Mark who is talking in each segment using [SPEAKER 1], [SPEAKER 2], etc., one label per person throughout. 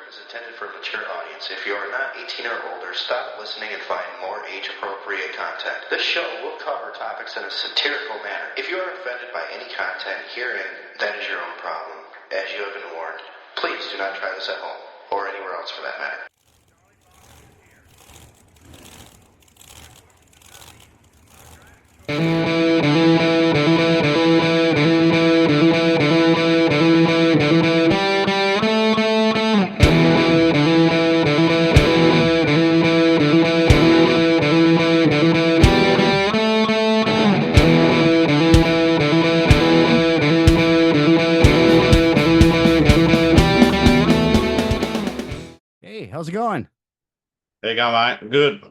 [SPEAKER 1] is intended for a mature audience. If you are not 18 or older, stop listening and find more age-appropriate content. This show will cover topics in a satirical manner. If you are offended by any content herein, that is your own problem. As you have been warned, please do not try this at home, or anywhere else for that matter.
[SPEAKER 2] Hey, how's it going?
[SPEAKER 3] There you go, mate. Good.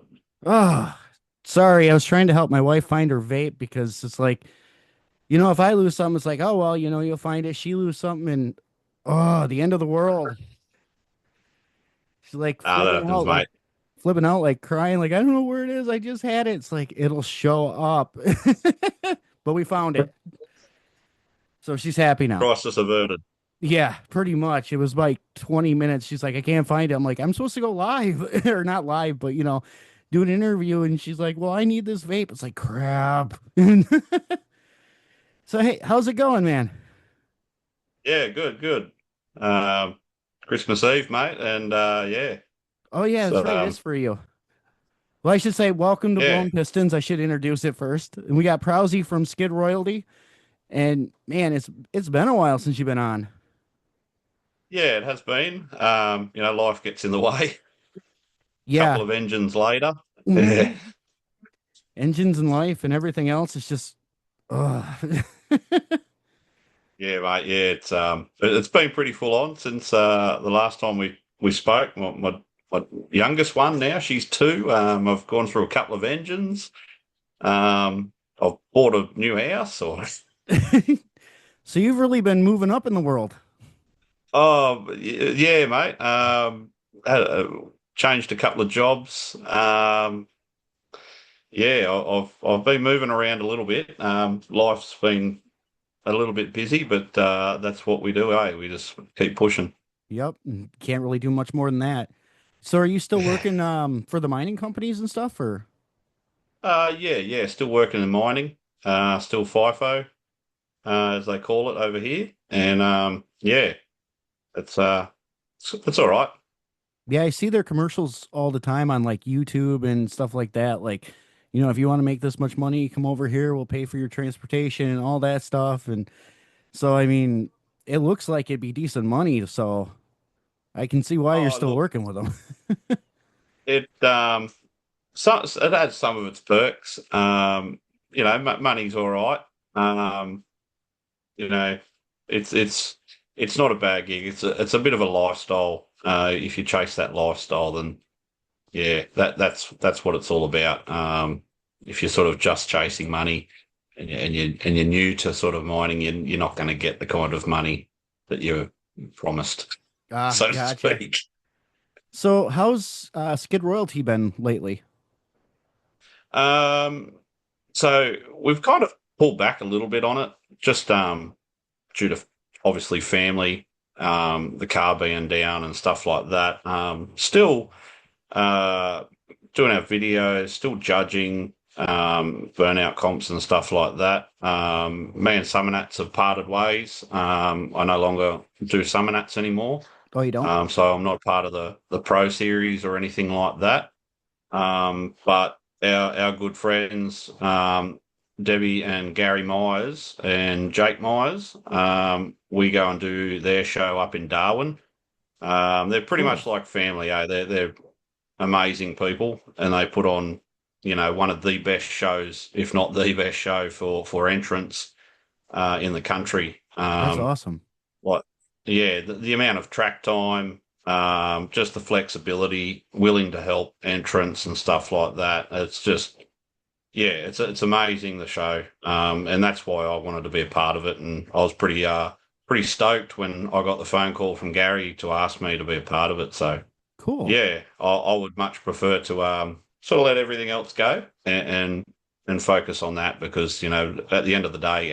[SPEAKER 2] Oh, sorry. I was trying to help my wife find her vape because it's like, if I lose something, it's like, oh, well, you'll find it. She lose something and, oh, the end of the world. She's like
[SPEAKER 3] Ah, that happens, mate.
[SPEAKER 2] flipping out, like crying, like, I don't know where it is. I just had it. It's like, it'll show up. But we found it. So she's happy now.
[SPEAKER 3] Crisis averted.
[SPEAKER 2] Yeah, pretty much. It was like 20 minutes. She's like, I can't find it. I'm like, I'm supposed to go live or not live, but do an interview. And she's like, well, I need this vape. It's like, crap. So, hey, how's it going, man?
[SPEAKER 3] Yeah, good, good. Um, Christmas Eve, mate, and yeah.
[SPEAKER 2] Oh, yeah, that's
[SPEAKER 3] So
[SPEAKER 2] right. It is for you. Well, I should say, welcome to
[SPEAKER 3] yeah,
[SPEAKER 2] Blown Pistons. I should introduce it first. And we got Prowse from Skid Royalty. And man, it's been a while since you've been on.
[SPEAKER 3] yeah, it has been. Life gets in the way.
[SPEAKER 2] Yeah.
[SPEAKER 3] Couple of engines later. Yeah,
[SPEAKER 2] Mhm. Engines and life and everything else is just, ugh.
[SPEAKER 3] yeah, mate. Yeah, it's been pretty full on since the last time we spoke. My youngest one now, she's 2. I've gone through a couple of engines. I've bought a new house, or
[SPEAKER 2] So you've really been moving up in the world.
[SPEAKER 3] Yeah, mate. Changed a couple of jobs. Yeah, I've been moving around a little bit. Life's been a little bit busy, but that's what we do, eh? We just keep pushing.
[SPEAKER 2] Yep. Can't really do much more than that. So are you still working for the mining companies and stuff or?
[SPEAKER 3] Yeah. Still working in mining. Still FIFO, as they call it over here, and yeah, it's it's all right.
[SPEAKER 2] Yeah, I see their commercials all the time on like YouTube and stuff like that. Like, if you want to make this much money, come over here, we'll pay for your transportation and all that stuff. And so I mean, it looks like it'd be decent money, so I can see why you're
[SPEAKER 3] Oh,
[SPEAKER 2] still
[SPEAKER 3] look,
[SPEAKER 2] working with them.
[SPEAKER 3] it it has some of its perks. Money's all right. Um, you know, it's not a bad gig. It's a bit of a lifestyle. If you chase that lifestyle, then yeah, that's what it's all about. If you're sort of just chasing money and you're new to sort of mining, you're not going to get the kind of money that you're promised,
[SPEAKER 2] Ah,
[SPEAKER 3] so to
[SPEAKER 2] gotcha.
[SPEAKER 3] speak.
[SPEAKER 2] So how's Skid Royalty been lately?
[SPEAKER 3] Um, so we've kind of pulled back a little bit on it, just due to obviously family, the car being down and stuff like that. Still uh, doing our videos, still judging burnout comps and stuff like that. Me and Summernats have parted ways. I no longer do Summernats anymore.
[SPEAKER 2] Oh, you don't?
[SPEAKER 3] So I'm not part of the Pro Series or anything like that. But our good friends, Debbie and Gary Myers and Jake Myers, we go and do their show up in Darwin. They're pretty
[SPEAKER 2] Cool.
[SPEAKER 3] much like family, eh? They're amazing people, and they put on, one of the best shows, if not the best show for entrance in the country.
[SPEAKER 2] That's awesome.
[SPEAKER 3] Like, yeah, the amount of track time, just the flexibility, willing to help entrance and stuff like that. It's just, yeah, it's amazing, the show, and that's why I wanted to be a part of it. And I was pretty stoked when I got the phone call from Gary to ask me to be a part of it. So
[SPEAKER 2] Cool.
[SPEAKER 3] yeah, I would much prefer to sort of let everything else go and focus on that, because at the end of the day,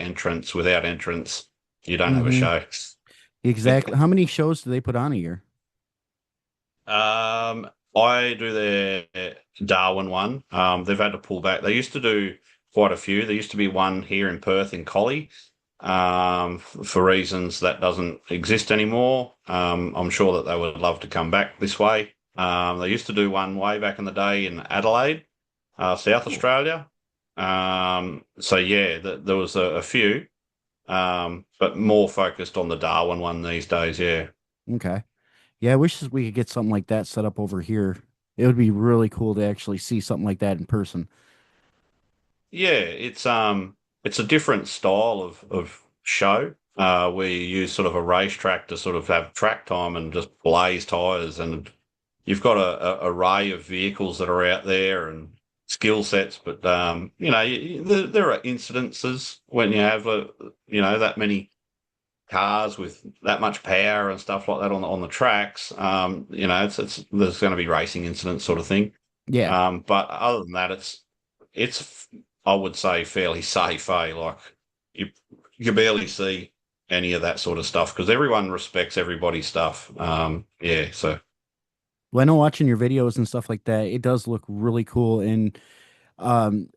[SPEAKER 3] without entrance, you don't have a
[SPEAKER 2] Hmm.
[SPEAKER 3] show.
[SPEAKER 2] Exactly. How many shows do they put on a year?
[SPEAKER 3] I do their Darwin one. They've had to pull back. They used to do quite a few. There used to be one here in Perth in Collie. For reasons that doesn't exist anymore. I'm sure that they would love to come back this way. They used to do one way back in the day in Adelaide, South
[SPEAKER 2] Cool.
[SPEAKER 3] Australia. So yeah, there was a few, but more focused on the Darwin one these days. Yeah.
[SPEAKER 2] Okay. Yeah, I wish we could get something like that set up over here. It would be really cool to actually see something like that in person.
[SPEAKER 3] Yeah, it's a different style of show. Where you use sort of a racetrack to sort of have track time and just blaze tires, and you've got a array of vehicles that are out there and skill sets. But there are incidences when you have that many cars with that much power and stuff like that on the tracks. It's there's going to be racing incidents sort of thing.
[SPEAKER 2] Yeah.
[SPEAKER 3] But other than that, it's I would say fairly safe. Like you you barely see any of that sort of stuff because everyone respects everybody's stuff. Yeah, so
[SPEAKER 2] Well, I know watching your videos and stuff like that, it does look really cool. And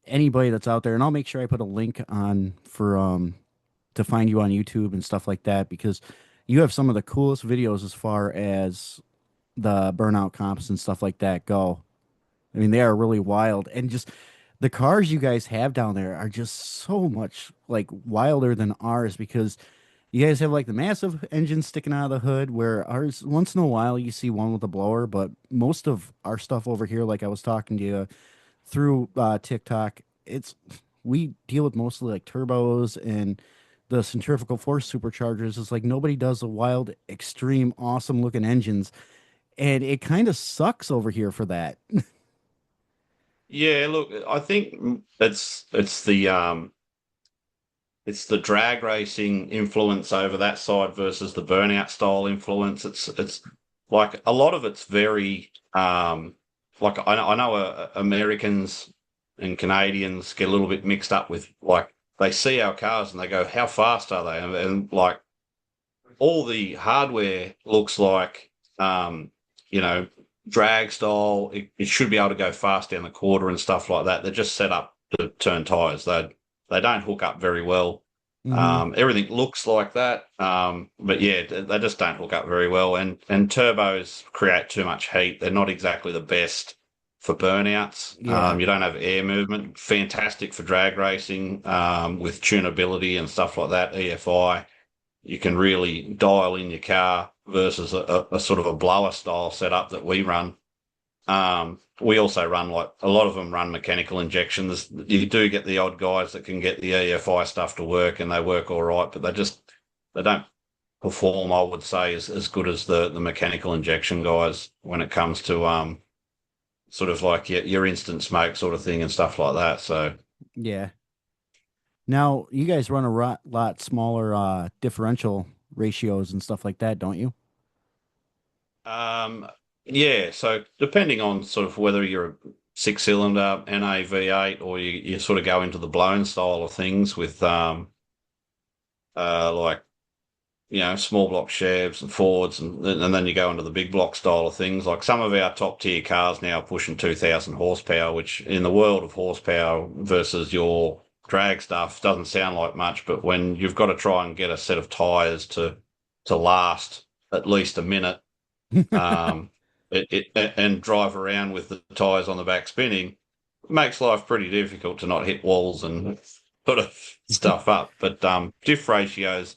[SPEAKER 2] anybody that's out there, and I'll make sure I put a link on for to find you on YouTube and stuff like that because you have some of the coolest videos as far as the burnout comps and stuff like that go. I mean, they are really wild, and just the cars you guys have down there are just so much like wilder than ours because you guys have like the massive engine sticking out of the hood, where ours once in a while you see one with a blower, but most of our stuff over here, like I was talking to you through TikTok, it's we deal with mostly like turbos and the centrifugal force superchargers. It's like nobody does the wild, extreme, awesome looking engines, and it kind of sucks over here for that.
[SPEAKER 3] yeah. Look, I think it's the drag racing influence over that side versus the burnout style influence. It's like a lot of it's very like I know Americans and Canadians get a little bit mixed up with like they see our cars and they go, how fast are they? And like all the hardware looks like you know drag style. It should be able to go fast down the quarter and stuff like that. They're just set up to turn tires. They don't hook up very well.
[SPEAKER 2] Hmm.
[SPEAKER 3] Everything looks like that, but yeah, they just don't hook up very well. And turbos create too much heat. They're not exactly the best for burnouts.
[SPEAKER 2] Yeah.
[SPEAKER 3] You don't have air movement. Fantastic for drag racing with tunability and stuff like that. EFI, you can really dial in your car versus a sort of a blower style setup that we run. We also run like a lot of them run mechanical injections. You do get the odd guys that can get the EFI stuff to work and they work all right, but they don't perform, I would say, as good as the mechanical injection guys when it comes to sort of like your instant smoke sort of thing and stuff like that. So
[SPEAKER 2] Yeah. Now you guys run a lot smaller differential ratios and stuff like that, don't you?
[SPEAKER 3] um yeah, so depending on sort of whether you're a six cylinder NAV8 or you sort of go into the blown style of things with like small block Chevs and Fords, and then you go into the big block style of things. Like some of our top tier cars now are pushing 2,000 horsepower, which in the world of horsepower versus your drag stuff doesn't sound like much, but when you've got to try and get a set of tires to last at least a minute, um, and drive around with the tires on the back spinning, makes life pretty difficult to not hit walls and sort of stuff up. But diff ratios,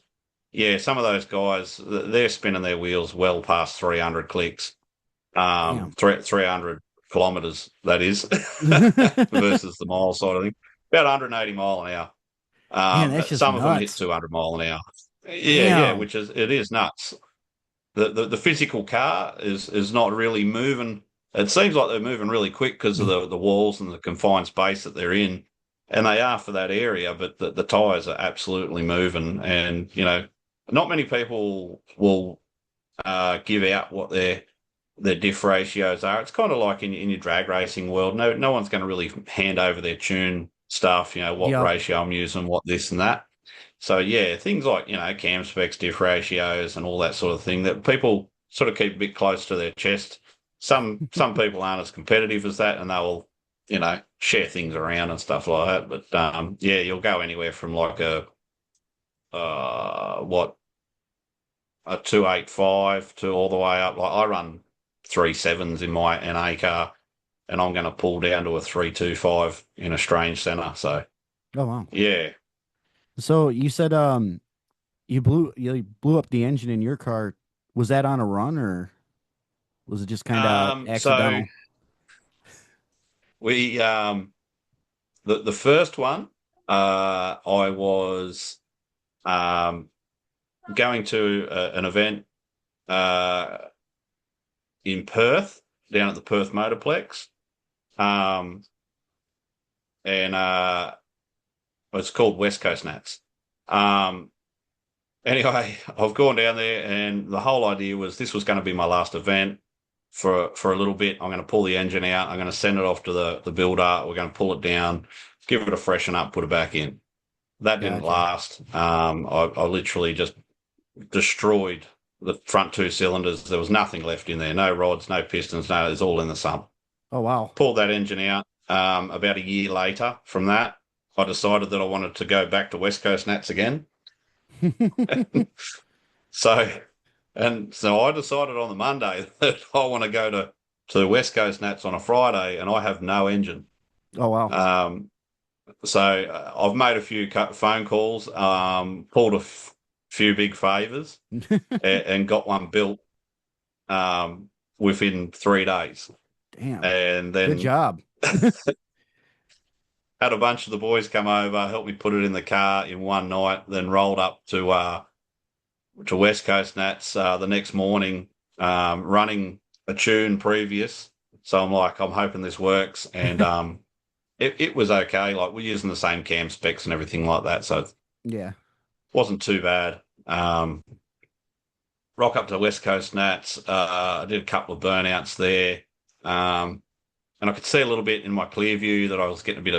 [SPEAKER 3] yeah, some of those guys, they're spinning their wheels well past 300 clicks,
[SPEAKER 2] Damn.
[SPEAKER 3] 300 kilometers, that is, versus the mile side of thing. About 180 mile an hour.
[SPEAKER 2] Man, that's just
[SPEAKER 3] Some of them hit
[SPEAKER 2] nuts.
[SPEAKER 3] 200 mile an hour. Yeah, yeah,
[SPEAKER 2] Damn.
[SPEAKER 3] which it is nuts. The physical car is not really moving. It seems like they're moving really quick because of the walls and the confined space that they're in, and they are for that area. But the tires are absolutely moving, and not many people will give out what their diff ratios are. It's kind of like in your drag racing world. No one's going to really hand over their tune stuff. What
[SPEAKER 2] Yep.
[SPEAKER 3] ratio I'm using, what this and that. So yeah, things like cam specs, diff ratios, and all that sort of thing that people sort of keep a bit close to their chest. some people aren't as competitive as that, and they will, share things around and stuff like that. But yeah, you'll go anywhere from like what a 285 to all the way up. Like I run 3.7s in my NA car, and I'm going to pull down to a 325 in a strange center. So
[SPEAKER 2] Oh wow.
[SPEAKER 3] yeah.
[SPEAKER 2] So you said you blew up the engine in your car. Was that on a run or was it just kind of
[SPEAKER 3] So
[SPEAKER 2] accidental?
[SPEAKER 3] we the first one, I was um going to an event uh in Perth, down at the Perth Motorplex. Um and it's called West Coast Nats. Um Anyway, I've gone down there, and the whole idea was this was going to be my last event for a little bit. I'm going to pull the engine out. I'm going to send it off to the builder. We're going to pull it down, give it a freshen up, put it back in. That didn't
[SPEAKER 2] Gotcha.
[SPEAKER 3] last. I literally just destroyed the front two cylinders. There was nothing left in there. No rods, no pistons, no. It's all in the sump.
[SPEAKER 2] Oh wow.
[SPEAKER 3] Pulled that engine out. About a year later from that, I decided that I wanted to go back to West Coast Nats again. So, so I decided on the Monday that I want to go to the West Coast Nats on a Friday, and I have no engine.
[SPEAKER 2] Oh wow.
[SPEAKER 3] So I've made a few phone calls, pulled a few big favors, and got one built within 3 days.
[SPEAKER 2] Damn.
[SPEAKER 3] And then
[SPEAKER 2] Good job.
[SPEAKER 3] had a bunch of the boys come over, help me put it in the car in one night, then rolled up to West Coast Nats the next morning, running a tune previous. So I'm like, I'm hoping this works, and it was okay. Like we're using the same cam specs and everything like that, so it
[SPEAKER 2] Yeah.
[SPEAKER 3] wasn't too bad. Rock up to West Coast Nats. I did a couple of burnouts there, and I could see a little bit in my clear view that I was getting a bit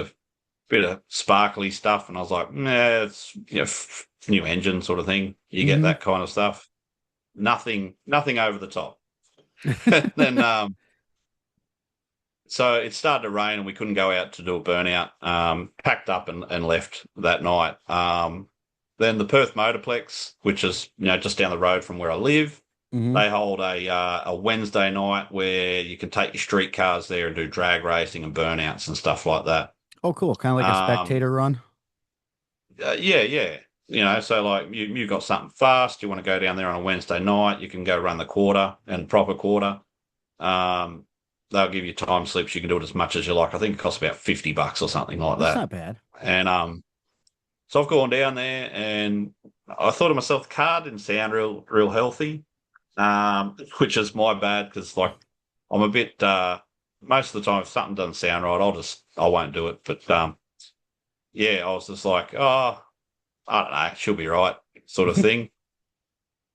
[SPEAKER 3] of sparkly stuff, and I was like, nah, it's new engine sort of thing. You get that kind of stuff. Nothing over the top. Then so it started to rain and we couldn't go out to do a burnout. Packed up and left that night. Then the Perth Motorplex, which is just down the road from where I live, they hold a Wednesday night where you can take your street cars there and do drag racing and burnouts and stuff like that.
[SPEAKER 2] Oh cool. Kind of like a spectator run.
[SPEAKER 3] Yeah. So like you've got something fast, you want to go down there on a Wednesday night, you can go run the quarter and proper quarter. They'll give you time slips. You can do it as much as you like. I think it costs about $50 or something like
[SPEAKER 2] That's
[SPEAKER 3] that.
[SPEAKER 2] not bad.
[SPEAKER 3] And so I've gone down there, and I thought to myself, the car didn't sound real healthy, which is my bad because like I'm a bit. Most of the time, if something doesn't sound right, I won't do it. But yeah, I was just like, oh, I don't know, she'll be right, sort of thing.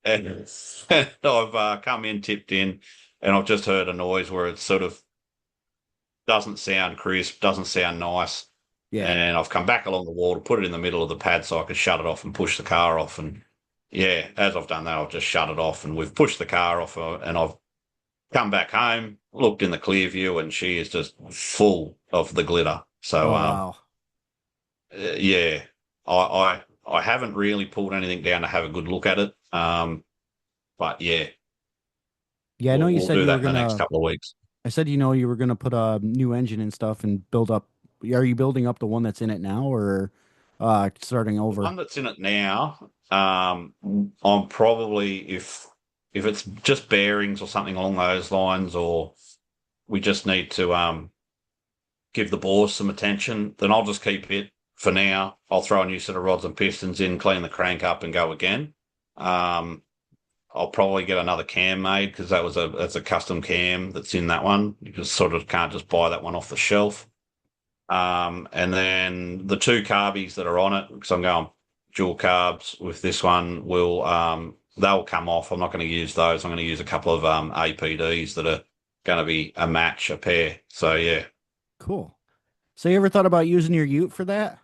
[SPEAKER 3] And I've come in, tipped in, and I've just heard a noise where it sort of doesn't sound crisp, doesn't sound nice.
[SPEAKER 2] Yeah.
[SPEAKER 3] And I've come back along the wall to put it in the middle of the pad so I could shut it off and push the car off. And yeah, as I've done that, I've just shut it off and we've pushed the car off, and I've come back home, looked in the clear view, and she is just full of the glitter. So,
[SPEAKER 2] Oh wow.
[SPEAKER 3] yeah, I haven't really pulled anything down to have a good look at it. But yeah,
[SPEAKER 2] Yeah, I know you
[SPEAKER 3] we'll
[SPEAKER 2] said
[SPEAKER 3] do
[SPEAKER 2] you
[SPEAKER 3] that
[SPEAKER 2] were
[SPEAKER 3] in the next
[SPEAKER 2] gonna.
[SPEAKER 3] couple of weeks.
[SPEAKER 2] I said you were gonna put a new engine and stuff and build up. Are you building up the one that's in it now, or starting
[SPEAKER 3] The
[SPEAKER 2] over?
[SPEAKER 3] one that's in it now, I'm probably if it's just bearings or something along those lines, or we just need to give the bores some attention, then I'll just keep it for now. I'll throw a new set of rods and pistons in, clean the crank up, and go again. I'll probably get another cam made because that's a custom cam that's in that one. You just sort of can't just buy that one off the shelf. And then the two carbies that are on it, because I'm going dual carbs with this one, they'll come off. I'm not going to use those. I'm going to use a couple of APDs that are going to be a pair. So yeah.
[SPEAKER 2] Cool. So you ever thought about using your Ute for that?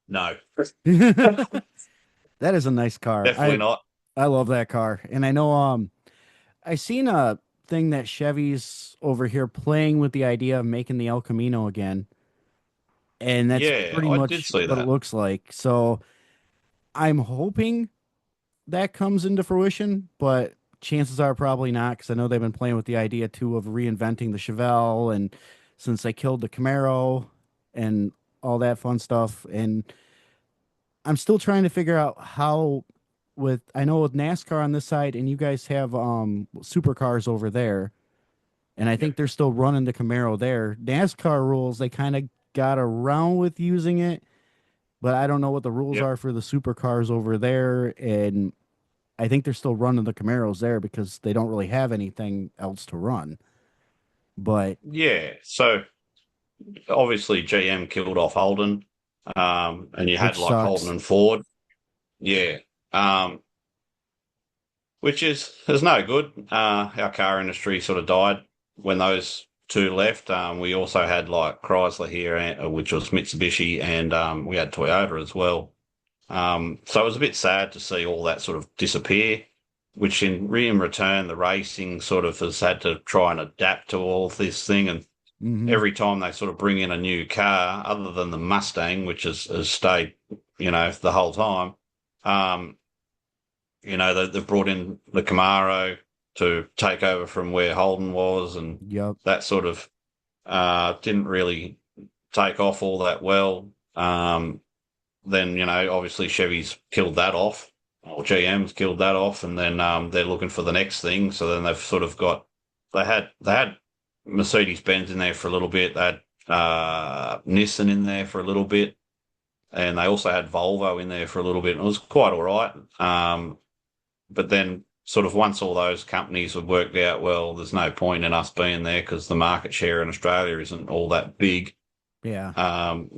[SPEAKER 3] No,
[SPEAKER 2] That is a nice car.
[SPEAKER 3] definitely not.
[SPEAKER 2] I love that car, and I know I seen thing that Chevy's over here playing with the idea of making the El Camino again, and that's
[SPEAKER 3] Yeah,
[SPEAKER 2] pretty
[SPEAKER 3] I did
[SPEAKER 2] much
[SPEAKER 3] see
[SPEAKER 2] what it
[SPEAKER 3] that.
[SPEAKER 2] looks like. So I'm hoping that comes into fruition, but chances are probably not because I know they've been playing with the idea too of reinventing the Chevelle, and since they killed the Camaro and all that fun stuff, and I'm still trying to figure out how with I know with NASCAR on this side and you guys have supercars over there, and I
[SPEAKER 3] Yep.
[SPEAKER 2] think they're still running the Camaro there. NASCAR rules they kind of got around with using it, but I don't know what the rules
[SPEAKER 3] Yep.
[SPEAKER 2] are for the supercars over there, and I think they're still running the Camaros there because they don't really have anything else to run. But
[SPEAKER 3] Yeah. So obviously GM killed off Holden, and you had
[SPEAKER 2] which
[SPEAKER 3] like Holden
[SPEAKER 2] sucks.
[SPEAKER 3] and Ford. Yeah. Um, which is no good. Our car industry sort of died when those two left. We also had like Chrysler here, which was Mitsubishi, and we had Toyota as well. So it was a bit sad to see all that sort of disappear, which in return, the racing sort of has had to try and adapt to all this thing. And
[SPEAKER 2] Mm-hmm.
[SPEAKER 3] every time they sort of bring in a new car, other than the Mustang, which has stayed, the whole time, um, they've brought in the Camaro to take over from where Holden was, and
[SPEAKER 2] Yep.
[SPEAKER 3] that sort of didn't really take off all that well. Then obviously Chevy's killed that off, or GM's killed that off, and then they're looking for the next thing. So then they've sort of got they had Mercedes Benz in there for a little bit. They had Nissan in there for a little bit, and they also had Volvo in there for a little bit. And it was quite all right. But then sort of once all those companies have worked out, well, there's no point in us being there because the market share in Australia isn't all that big.
[SPEAKER 2] Yeah.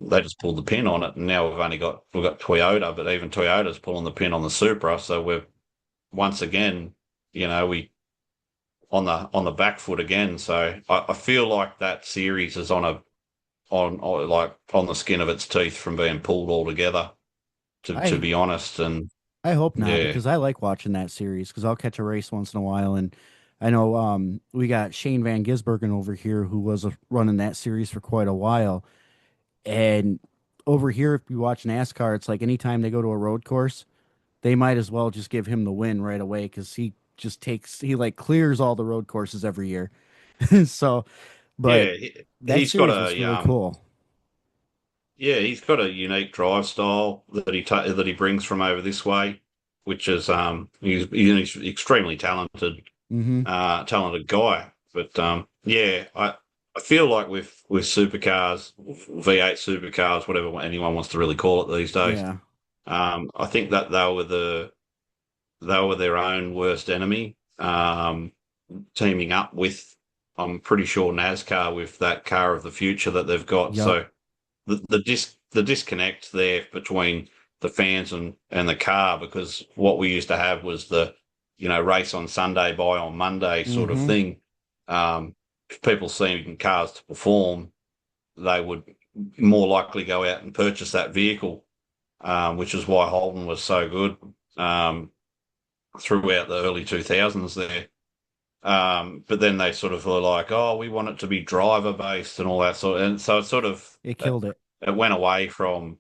[SPEAKER 3] They just pulled the pin on it, and now we've got Toyota, but even Toyota's pulling the pin on the Supra. So we're once again, we on the back foot again. So I feel like that series is on like on the skin of its teeth from being pulled altogether. To
[SPEAKER 2] I
[SPEAKER 3] be honest, and
[SPEAKER 2] I hope not
[SPEAKER 3] yeah,
[SPEAKER 2] because I like watching that series because I'll catch a race once in a while, and I know we got Shane Van Gisbergen over here who was running that series for quite a while, and over here if you watch NASCAR, it's like anytime they go to a road course, they might as well just give him the win right away because he like clears all the road courses every year. So, but
[SPEAKER 3] yeah,
[SPEAKER 2] that
[SPEAKER 3] he's got
[SPEAKER 2] series was
[SPEAKER 3] a
[SPEAKER 2] really cool.
[SPEAKER 3] Yeah, he's got a unique drive style that he brings from over this way, which is he's extremely
[SPEAKER 2] Hmm.
[SPEAKER 3] talented guy. But yeah, I feel like with supercars, V8 supercars, whatever anyone wants to really call it these days,
[SPEAKER 2] Yeah.
[SPEAKER 3] I think that they were their own worst enemy. Teaming up with, I'm pretty sure NASCAR with that car of the future that they've got.
[SPEAKER 2] Yep.
[SPEAKER 3] So the disconnect there between the fans and the car, because what we used to have was the race on Sunday, buy on Monday sort of
[SPEAKER 2] Hmm.
[SPEAKER 3] thing. If people seeing cars to perform, they would more likely go out and purchase that vehicle, which is why Holden was so good throughout the early 2000s there. But then they sort of were like, oh, we want it to be driver based and all that sort of, and so it sort of
[SPEAKER 2] It killed it.
[SPEAKER 3] it went away from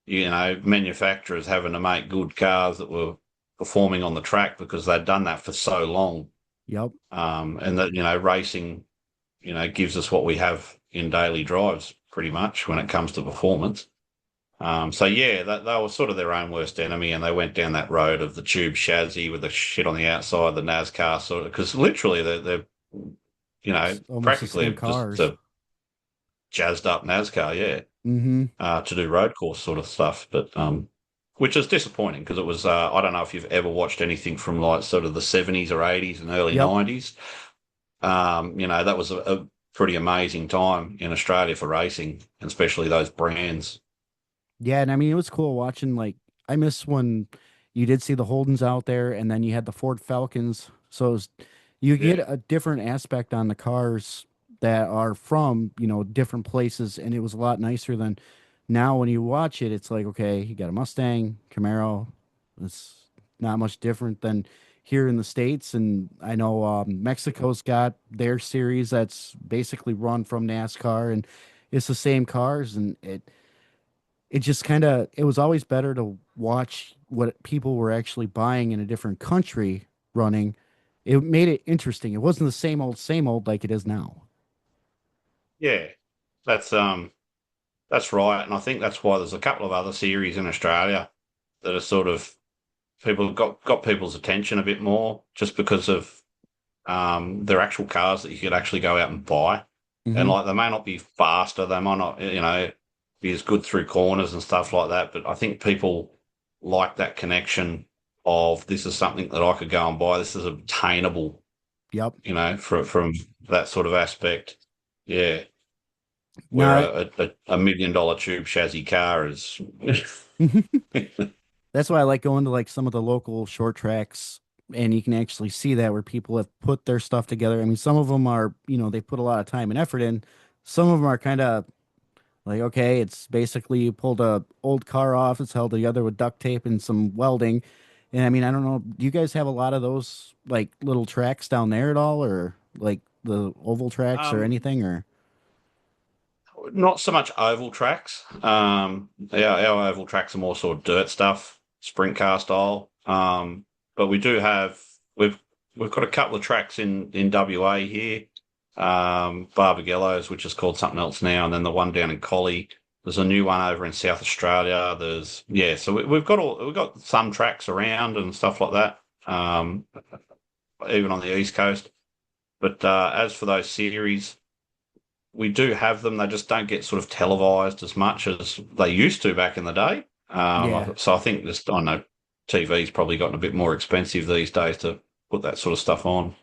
[SPEAKER 3] manufacturers having to make good cars that were performing on the track because they'd done that for so long,
[SPEAKER 2] Yep.
[SPEAKER 3] and that racing gives us what we have in daily drives pretty much when it comes to performance. So yeah, that they were sort of their own worst enemy, and they went down that road of the tube chassis with the shit on the outside, the NASCAR sort of, because literally they're
[SPEAKER 2] It's almost the same
[SPEAKER 3] practically just
[SPEAKER 2] cars.
[SPEAKER 3] jazzed up NASCAR, yeah,
[SPEAKER 2] Hmm.
[SPEAKER 3] to do road course sort of stuff, but which is disappointing because it was I don't know if you've ever watched anything from like sort of the 70s or 80s and early
[SPEAKER 2] Yep.
[SPEAKER 3] 90s. That was a pretty amazing time in Australia for racing, and especially those brands.
[SPEAKER 2] Yeah, and I mean it was cool watching like I miss when you did see the Holdens out there and then you had the Ford Falcons. So you get
[SPEAKER 3] Yeah.
[SPEAKER 2] a different aspect on the cars that are from, different places and it was a lot nicer than now when you watch it, it's like, okay, you got a Mustang, Camaro. It's not much different than here in the States. And I know Mexico's got their series that's basically run from NASCAR, and it's the same cars. And it just kind of, it was always better to watch what people were actually buying in a different country running. It made it interesting. It wasn't the same old like it is now.
[SPEAKER 3] Yeah, that's right, and I think that's why there's a couple of other series in Australia that are sort of people got people's attention a bit more just because of they're actual cars that you could actually go out and buy, and
[SPEAKER 2] Hmm.
[SPEAKER 3] like they may not be faster, they might not be as good through corners and stuff like that, but I think people like that connection of this is something that I could go and buy. This is obtainable,
[SPEAKER 2] Yep.
[SPEAKER 3] from that sort of aspect. Yeah. Where
[SPEAKER 2] Now,
[SPEAKER 3] a $1 million tube chassis car is.
[SPEAKER 2] that's why I like going to like some of the local short tracks, and you can actually see that where people have put their stuff together. I mean, some of them are, they put a lot of time and effort in. Some of them are kind of like, okay, it's basically you pulled a old car off, it's held together with duct tape and some welding. And I mean, I don't know, do you guys have a lot of those like little tracks down there at all, or like the oval tracks or
[SPEAKER 3] um,
[SPEAKER 2] anything, or?
[SPEAKER 3] Not so much oval tracks. Our oval tracks are more sort of dirt stuff, sprint car style. But we've got a couple of tracks in WA here. Barbagallo's, which is called something else now, and then the one down in Collie. There's a new one over in South Australia. So we've got some tracks around and stuff like that. Even on the East Coast. But as for those series, we do have them. They just don't get sort of televised as much as they used to back in the day.
[SPEAKER 2] Yeah.
[SPEAKER 3] So I think I don't know, TV's probably gotten a bit more expensive these days to put that sort of stuff on.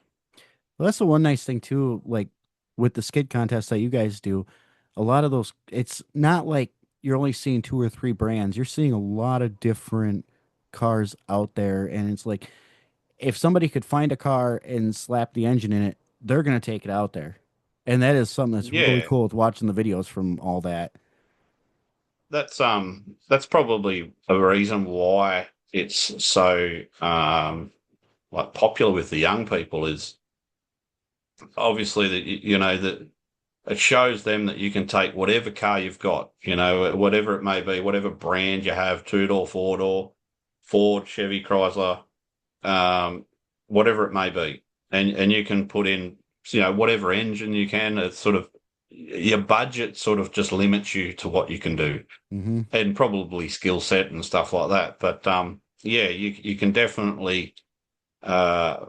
[SPEAKER 2] Well, that's the one nice thing too, like with the skid contests that you guys do, a lot of those, it's not like you're only seeing two or three brands. You're seeing a lot of different cars out there. And it's like, if somebody could find a car and slap the engine in it, they're going to take it out there. And that is something that's really
[SPEAKER 3] Yeah,
[SPEAKER 2] cool with watching the videos from all that.
[SPEAKER 3] that's probably a reason why it's so like popular with the young people is obviously that that it shows them that you can take whatever car you've got, whatever it may be, whatever brand you have, two-door, four-door, Ford, Chevy, Chrysler, whatever it may be, and you can put in, whatever engine you can. It's sort of your budget sort of just limits you to what you can do,
[SPEAKER 2] Hmm.
[SPEAKER 3] and probably skill set and stuff like that. But yeah, you can definitely uh,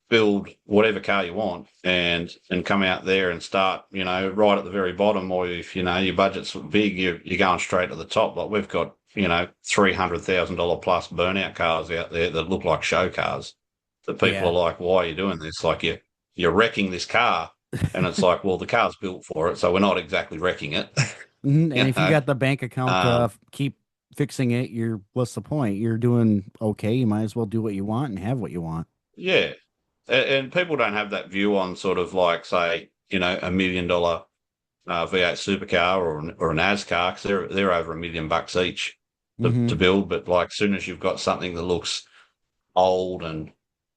[SPEAKER 3] build whatever car you want and come out there and start, right at the very bottom. Or if, your budget's big, you're going straight to the top. Like we've got, $300,000 plus burnout cars out there that look like show cars that people
[SPEAKER 2] Yeah.
[SPEAKER 3] are like, why are you doing this? Like you're wrecking this car. And it's like, well, the car's built for it. So we're not exactly wrecking it.
[SPEAKER 2] Mhm.
[SPEAKER 3] you
[SPEAKER 2] And if you
[SPEAKER 3] know,
[SPEAKER 2] got the bank account to
[SPEAKER 3] um,
[SPEAKER 2] keep fixing it, what's the point? You're doing okay. You might as well do what you want and have what you want.
[SPEAKER 3] yeah. And people don't have that view on sort of like, say, $1 million V8 supercar or an AS car, because they're over $1 million each to
[SPEAKER 2] Hmm.
[SPEAKER 3] build. But like, soon as you've got something that looks old and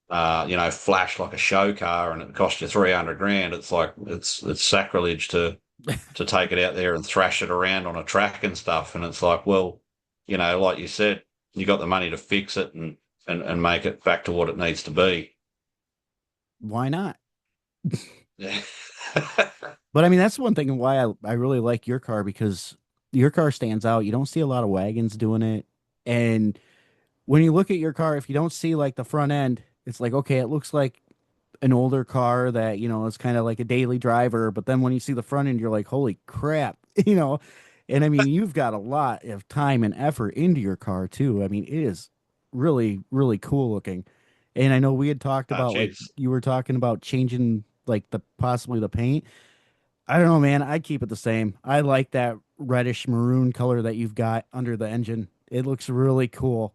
[SPEAKER 3] flash like a show car, and it costs you 300 grand, it's like it's sacrilege to take it out there and thrash it around on a track and stuff. And it's like, well, like you said, you got the money to fix it and make it back to what it needs to be.
[SPEAKER 2] Why not?
[SPEAKER 3] Yeah.
[SPEAKER 2] But I mean, that's one thing why I really like your car, because your car stands out. You don't see a lot of wagons doing it. And when you look at your car, if you don't see like the front end, it's like, okay, it looks like an older car that, is kind of like a daily driver. But then when you see the front end, you're like, holy crap, you know? And I mean, you've got a lot of time and effort into your car too. I mean, it is really, really cool looking. And I know we had talked
[SPEAKER 3] Oh,
[SPEAKER 2] about like
[SPEAKER 3] jeez.
[SPEAKER 2] you were talking about changing like the possibly the paint. I don't know, man. I keep it the same. I like that reddish maroon color that you've got under the engine. It looks really cool.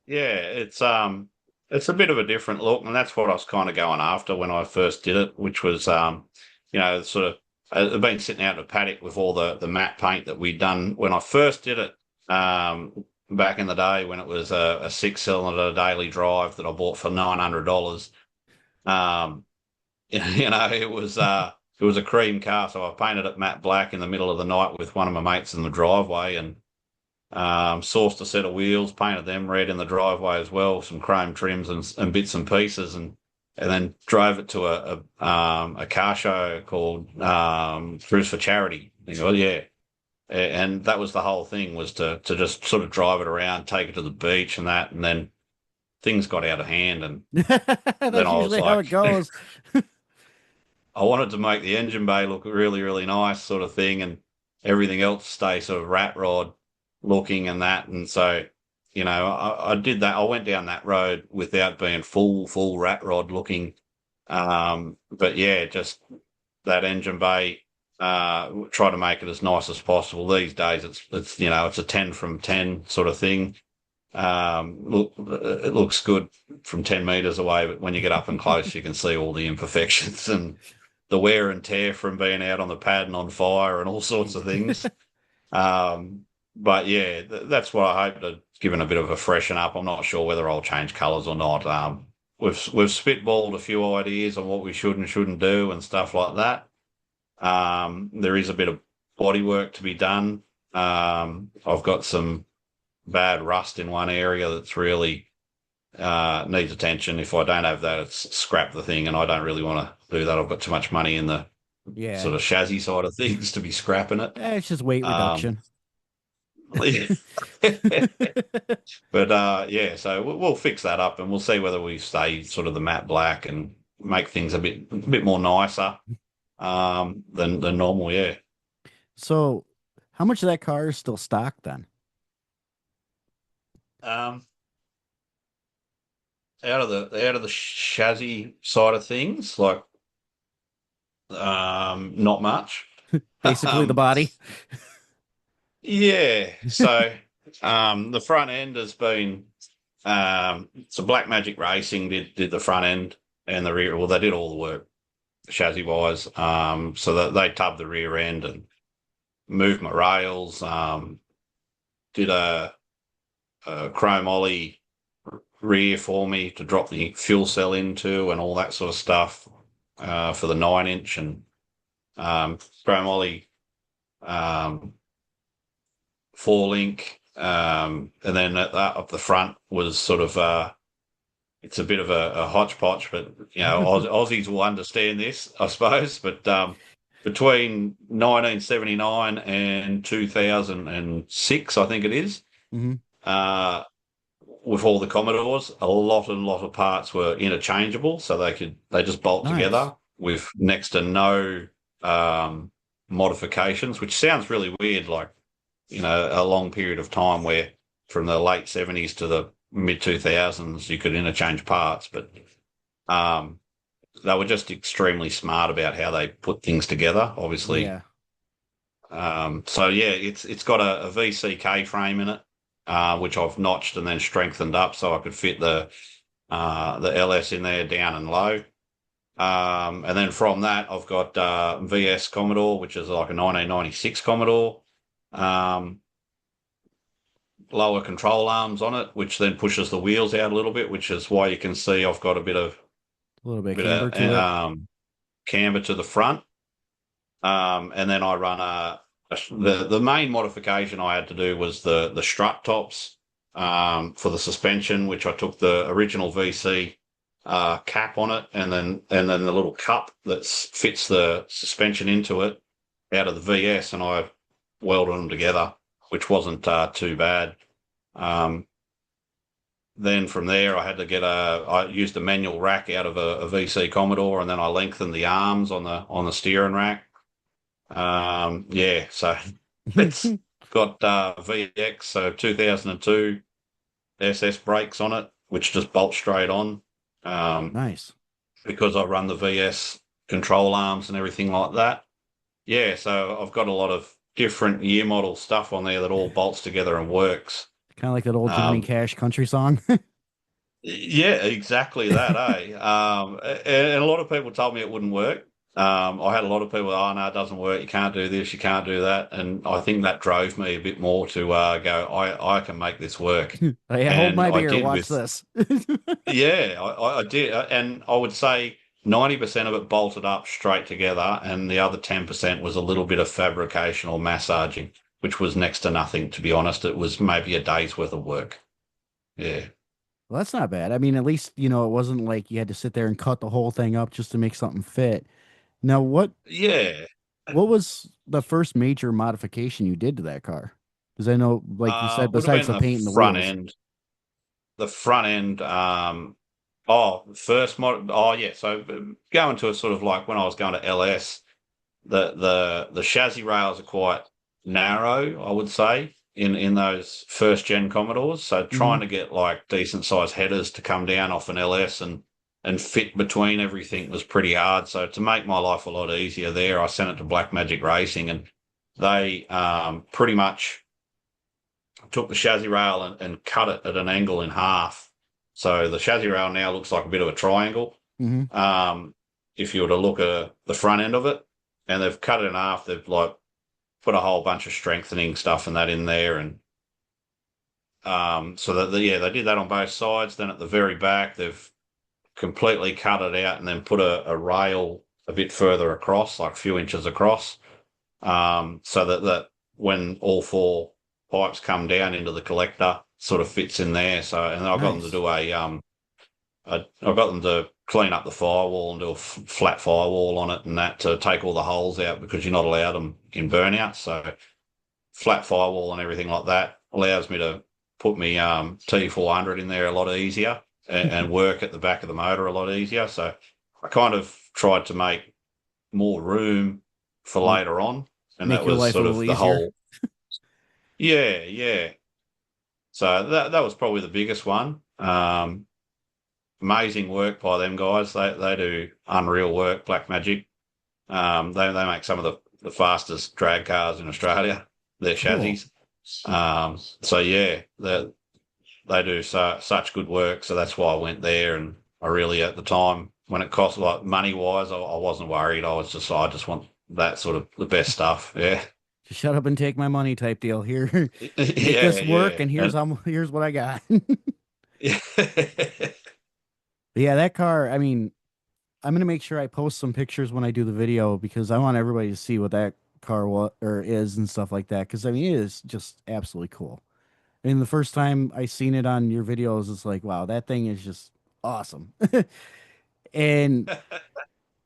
[SPEAKER 3] Yeah, it's a bit of a different look, and that's what I was kind of going after when I first did it, which was sort of I've been sitting out in a paddock with all the matte paint that we'd done when I first did it. back in the day when it was a six-cylinder daily drive that I bought for $900. Um, it was a cream car, so I painted it matte black in the middle of the night with one of my mates in the driveway, and sourced a set of wheels, painted them red in the driveway as well, some chrome trims and bits and pieces, and then drove it to a car show called Cruise for Charity. Yeah. And that was the whole thing, was to just sort of drive it around, take it to the beach and that, and then things got out of hand, and then
[SPEAKER 2] That's
[SPEAKER 3] I was
[SPEAKER 2] usually how
[SPEAKER 3] like,
[SPEAKER 2] it goes.
[SPEAKER 3] I wanted to make the engine bay look really, really nice, sort of thing, and everything else stay sort of rat rod looking and that. And so, I did that. I went down that road without being full rat rod looking. But yeah, just that engine bay, try to make it as nice as possible. These days, it's a 10 from 10 sort of thing. It looks good from 10 meters away, but when you get up and close, you can see all the imperfections and the wear and tear from being out on the pad and on fire and all sorts of things. But yeah, that's what I hope to give it a bit of a freshen up. I'm not sure whether I'll change colours or not. We've spitballed a few ideas on what we should and shouldn't do and stuff like that. There is a bit of body work to be done. I've got some bad rust in one area that's really needs attention. If I don't have that, it's scrap the thing, and I don't really want to do that. I've got too much money in the sort of chassis side of things to be scrapping it.
[SPEAKER 2] It's just weight reduction.
[SPEAKER 3] But yeah, so we'll fix that up, and we'll see whether we stay sort of the matte black and make things a bit more nicer than normal. Yeah.
[SPEAKER 2] So, how much of that car is still stock then?
[SPEAKER 3] Out of the chassis side of things, like not much.
[SPEAKER 2] Basically, the body.
[SPEAKER 3] Yeah. So the front end has been so Black Magic Racing did the front end and the rear. Well, they did all the work chassis wise. So that they tubbed the rear end and moved my rails. Did a chrome ollie rear for me to drop the fuel cell into and all that sort of stuff for the 9-inch, and chrome ollie 4-link, and then up the front was sort of it's a bit of a hodgepodge, but Aussies will understand this, I suppose. But between 1979 and 2006, I think it is, with all the Commodores, a lot of parts were interchangeable, so they just bolt together with next to no modifications, which sounds really weird, like, a long period of time where from the late 70s to the mid 2000s you could interchange parts, but they were just extremely smart about how they put things together, obviously.
[SPEAKER 2] Yeah.
[SPEAKER 3] So yeah, it's got a VCK frame in it, which I've notched and then strengthened up so I could fit the LS in there down and low. And then from that, I've got VS Commodore, which is like a 1996 Commodore. Lower control arms on it, which then pushes the wheels out a little bit, which is why you can see I've got a little bit camber to it. Camber to the front. And then I run the main modification I had to do was the strut tops for the suspension, which I took the original VC cap on it, and then the little cup that fits the suspension into it out of the VS, and I welded them together, which wasn't too bad. Then from there, I had to I used a manual rack out of a VC Commodore, and then I lengthened the arms on the steering rack. Yeah, so it's got VX, so 2002 SS brakes on it, which just bolt straight on.
[SPEAKER 2] Nice.
[SPEAKER 3] Because I run the VS control arms and everything like that. Yeah, so I've got a lot of different year model stuff on there that all bolts together and works.
[SPEAKER 2] Kind of like that old Johnny Cash country song.
[SPEAKER 3] Yeah, exactly that, eh? And a lot of people told me it wouldn't work. I had a lot of people, oh, no, it doesn't work. You can't do this. You can't do that. And I think that drove me a bit more to go, I can make this work.
[SPEAKER 2] Hey, hold
[SPEAKER 3] And
[SPEAKER 2] my
[SPEAKER 3] I
[SPEAKER 2] beer.
[SPEAKER 3] did
[SPEAKER 2] Watch
[SPEAKER 3] with,
[SPEAKER 2] this.
[SPEAKER 3] yeah, I did. And I would say 90% of it bolted up straight together. And the other 10% was a little bit of fabrication or massaging, which was next to nothing, to be honest. It was maybe a day's worth of work. Yeah.
[SPEAKER 2] Well, that's not bad. I mean, at least, it wasn't like you had to sit there and cut the whole thing up just to make something fit. Now,
[SPEAKER 3] Yeah.
[SPEAKER 2] what was the first major modification you did to that car? Because I know, like you said,
[SPEAKER 3] Would have
[SPEAKER 2] besides
[SPEAKER 3] been
[SPEAKER 2] the
[SPEAKER 3] the
[SPEAKER 2] paint and the
[SPEAKER 3] front
[SPEAKER 2] wheels.
[SPEAKER 3] end. The front end, first mod. Oh, yeah. So going to a sort of like when I was going to LS, the chassis rails are quite narrow, I would say, in those first gen Commodores. So
[SPEAKER 2] Hmm.
[SPEAKER 3] trying to get like decent sized headers to come down off an LS and fit between everything was pretty hard. So to make my life a lot easier there, I sent it to Black Magic Racing, and they pretty much took the chassis rail and cut it at an angle in half. So the chassis rail now looks like a bit of a triangle.
[SPEAKER 2] Hmm.
[SPEAKER 3] Um, if you were to look at the front end of it, and they've cut it in half, they've like put a whole bunch of strengthening stuff and that in there, and so that yeah, they did that on both sides. Then at the very back, they've completely cut it out and then put a rail a bit further across, like a few inches across, so that when all four pipes come down into the collector, sort of fits in there. So, and I got them to
[SPEAKER 2] Nice.
[SPEAKER 3] do I got them to clean up the firewall and do a flat firewall on it and that to take all the holes out because you're not allowed them in burnout. So flat firewall and everything like that allows me to put me T400 in there a lot easier and work at the back of the motor a lot easier. So I kind of tried to make more room for
[SPEAKER 2] Make
[SPEAKER 3] later on. And
[SPEAKER 2] make
[SPEAKER 3] that
[SPEAKER 2] your
[SPEAKER 3] was
[SPEAKER 2] life a
[SPEAKER 3] sort
[SPEAKER 2] little
[SPEAKER 3] of the
[SPEAKER 2] easier.
[SPEAKER 3] whole, yeah, yeah. So that was probably the biggest one. Amazing work by them guys. They do unreal work, Black Magic. They make some of the fastest drag cars in Australia, their
[SPEAKER 2] Cool.
[SPEAKER 3] chassis. So yeah, they do such good work. So that's why I went there. And I really, at the time, when it cost like money wise, I wasn't worried. I just want that sort of the best stuff. Yeah.
[SPEAKER 2] Just shut up and take my money type deal here. Make
[SPEAKER 3] Yeah,
[SPEAKER 2] this work,
[SPEAKER 3] yeah.
[SPEAKER 2] and
[SPEAKER 3] And
[SPEAKER 2] here's what I got.
[SPEAKER 3] yeah.
[SPEAKER 2] Yeah, that car, I mean, I'm gonna make sure I post some pictures when I do the video because I want everybody to see what that car or is and stuff like that. Because I mean, it is just absolutely cool. I mean, the first time I seen it on your videos, it's like, wow, that thing is just awesome. And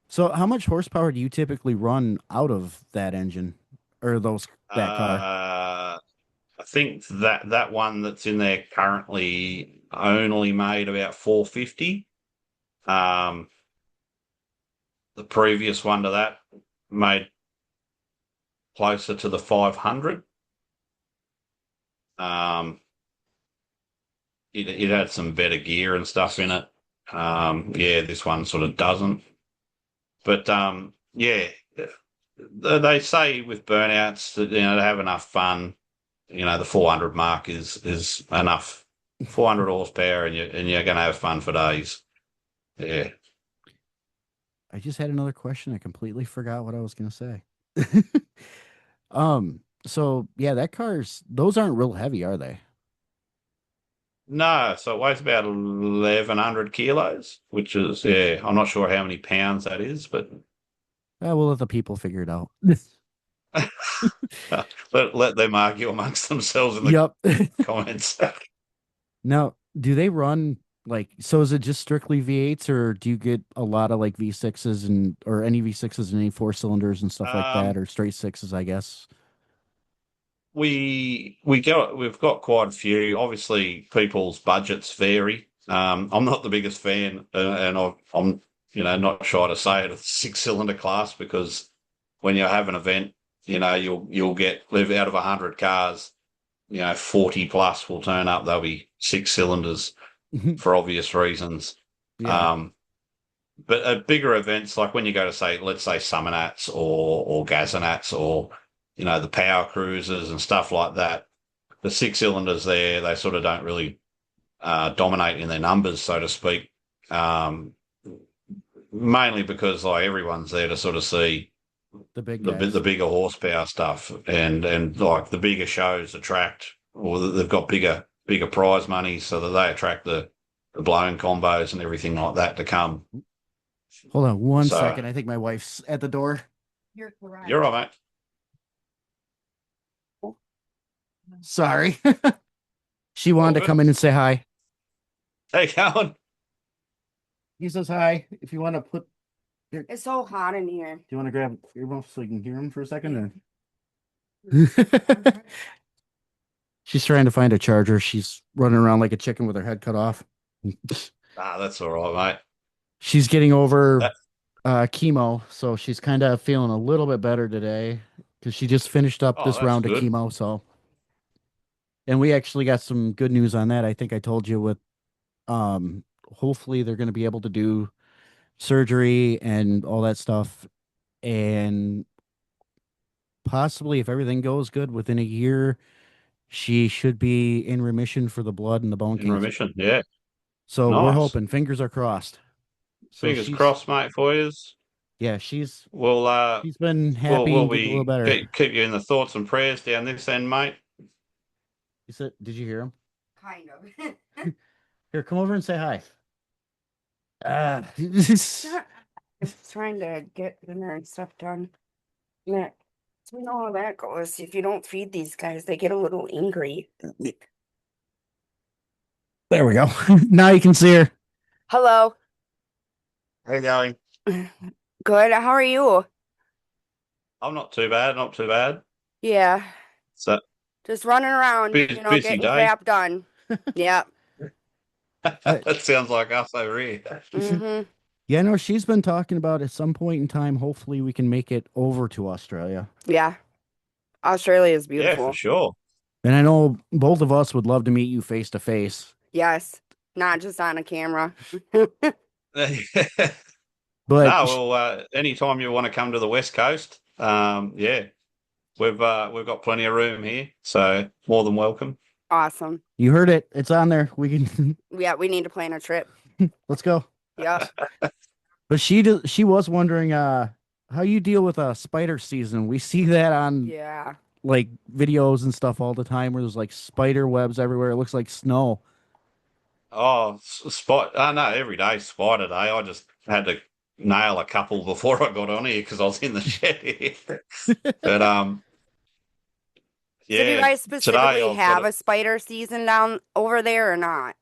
[SPEAKER 2] so, how much horsepower do you typically run out of that engine or that car?
[SPEAKER 3] I think that one that's in there currently only made about 450. Um, the previous one to that made closer to the 500. Um, it had some better gear and stuff in it. Yeah, this one sort of doesn't. But yeah, they say with burnouts that to have enough fun, the 400 mark is enough. 400 horsepower and you're going to have fun for days. Yeah.
[SPEAKER 2] I just had another question. I completely forgot what I was gonna say. So yeah, those aren't real heavy, are they?
[SPEAKER 3] No, so it weighs about 1,100 kilos, which is, yeah, I'm not sure how many pounds that is, but
[SPEAKER 2] We'll let the people figure it out.
[SPEAKER 3] let them argue amongst themselves in the
[SPEAKER 2] Yep.
[SPEAKER 3] comments.
[SPEAKER 2] Now, do they run so is it just strictly V8s or do you get a lot of like V6s and or any V6s and any four cylinders and stuff like that
[SPEAKER 3] Um,
[SPEAKER 2] or straight sixes, I guess?
[SPEAKER 3] we've got quite a few. Obviously, people's budgets vary. I'm not the biggest fan, and I'm not shy to say it, of the 6 cylinder class because when you have an event, you'll get live out of 100 cars, 40 plus will turn up. They'll be 6 cylinders for obvious reasons.
[SPEAKER 2] Yeah.
[SPEAKER 3] Um, but at bigger events, like when you go to say, let's say Summernats or Gazinats or, the power cruisers and stuff like that, the 6 cylinders there, they sort of don't really dominate in their numbers, so to speak. Um, mainly because like everyone's there to sort of see
[SPEAKER 2] The big
[SPEAKER 3] the
[SPEAKER 2] guys.
[SPEAKER 3] bigger horsepower stuff, and like the bigger shows attract, or they've got bigger prize money, so that they attract the blown combos and everything like that to come.
[SPEAKER 2] Hold on one
[SPEAKER 3] So
[SPEAKER 2] second. I think my wife's at the door.
[SPEAKER 4] You're correct.
[SPEAKER 3] you're right, mate.
[SPEAKER 2] Sorry. She wanted to
[SPEAKER 3] good.
[SPEAKER 2] come in and say hi.
[SPEAKER 3] Hey, Colin.
[SPEAKER 2] He says hi. If you want to put, do
[SPEAKER 4] It's so hot in here.
[SPEAKER 2] you want to grab earmuffs so you can hear him for a second? Or? She's trying to find a charger. She's running around like a chicken with her head cut off.
[SPEAKER 3] That's all right, mate.
[SPEAKER 2] She's getting over
[SPEAKER 3] That-
[SPEAKER 2] chemo, so she's kind of feeling a little bit better today because she just finished up this
[SPEAKER 3] that's
[SPEAKER 2] round of
[SPEAKER 3] good.
[SPEAKER 2] chemo. So, and we actually got some good news on that. I think I told you with, hopefully they're going to be able to do surgery and all that stuff, and possibly if everything goes good within a year, she should be in remission for the blood and the bone
[SPEAKER 3] In
[SPEAKER 2] cancer.
[SPEAKER 3] remission, yeah.
[SPEAKER 2] So we're
[SPEAKER 3] Nice.
[SPEAKER 2] hoping, fingers are crossed. So
[SPEAKER 3] Fingers crossed, mate, for you.
[SPEAKER 2] Yeah, she's
[SPEAKER 3] We'll
[SPEAKER 2] been happy
[SPEAKER 3] will
[SPEAKER 2] and getting a little
[SPEAKER 3] we
[SPEAKER 2] better.
[SPEAKER 3] keep you in the thoughts and prayers down this end, mate.
[SPEAKER 2] You said, did you hear him?
[SPEAKER 4] Kind of.
[SPEAKER 2] Here, come over and say hi.
[SPEAKER 4] I'm trying to get dinner and stuff done. Yeah. So you know how that goes. If you don't feed these guys, they get a little angry.
[SPEAKER 2] There we go. Now you can see her.
[SPEAKER 4] Hello.
[SPEAKER 3] How you going?
[SPEAKER 4] Good. How are you?
[SPEAKER 3] I'm not too bad, not too bad.
[SPEAKER 4] Yeah.
[SPEAKER 3] So
[SPEAKER 4] Just running around,
[SPEAKER 3] busy
[SPEAKER 4] getting
[SPEAKER 3] day.
[SPEAKER 4] crap done. Yeah.
[SPEAKER 3] That sounds like us over here.
[SPEAKER 4] Mm-hmm.
[SPEAKER 2] Yeah, no, she's been talking about at some point in time, hopefully we can make it over to Australia.
[SPEAKER 4] Yeah. Australia is
[SPEAKER 3] Yeah,
[SPEAKER 4] beautiful.
[SPEAKER 3] for sure.
[SPEAKER 2] And I know both of us would love to meet you face to face.
[SPEAKER 4] Yes. Not just on a camera.
[SPEAKER 2] But
[SPEAKER 3] No, well, anytime you want to come to the West Coast, yeah, we've got plenty of room here, so more than welcome.
[SPEAKER 4] Awesome.
[SPEAKER 2] you heard it. It's on there. We can
[SPEAKER 4] Yeah, we need to plan a trip.
[SPEAKER 2] let's go.
[SPEAKER 4] Yeah.
[SPEAKER 2] But she was wondering how you deal with a spider season. We see that on
[SPEAKER 4] Yeah.
[SPEAKER 2] like videos and stuff all the time where there's like spider webs everywhere. It looks like snow.
[SPEAKER 3] Oh, no, every day spider day. I just had to nail a couple before I got on here because I was in the shed here. But
[SPEAKER 4] So do you
[SPEAKER 3] yeah,
[SPEAKER 4] guys specifically
[SPEAKER 3] I've
[SPEAKER 4] have
[SPEAKER 3] got
[SPEAKER 4] a spider season down over there or not?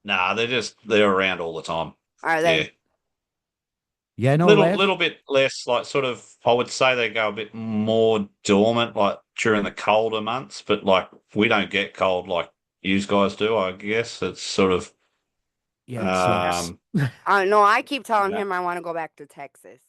[SPEAKER 3] Nah, they're around all the time.
[SPEAKER 4] Are they?
[SPEAKER 3] Yeah.
[SPEAKER 2] Yeah, no,
[SPEAKER 3] Little bit less, like sort of. I would say they go a bit more dormant, like during the colder months. But like we don't get cold like you guys do. I guess it's sort of.
[SPEAKER 2] yeah, it sucks.
[SPEAKER 4] No, I keep telling
[SPEAKER 3] Yeah.
[SPEAKER 4] him I want to go back to Texas.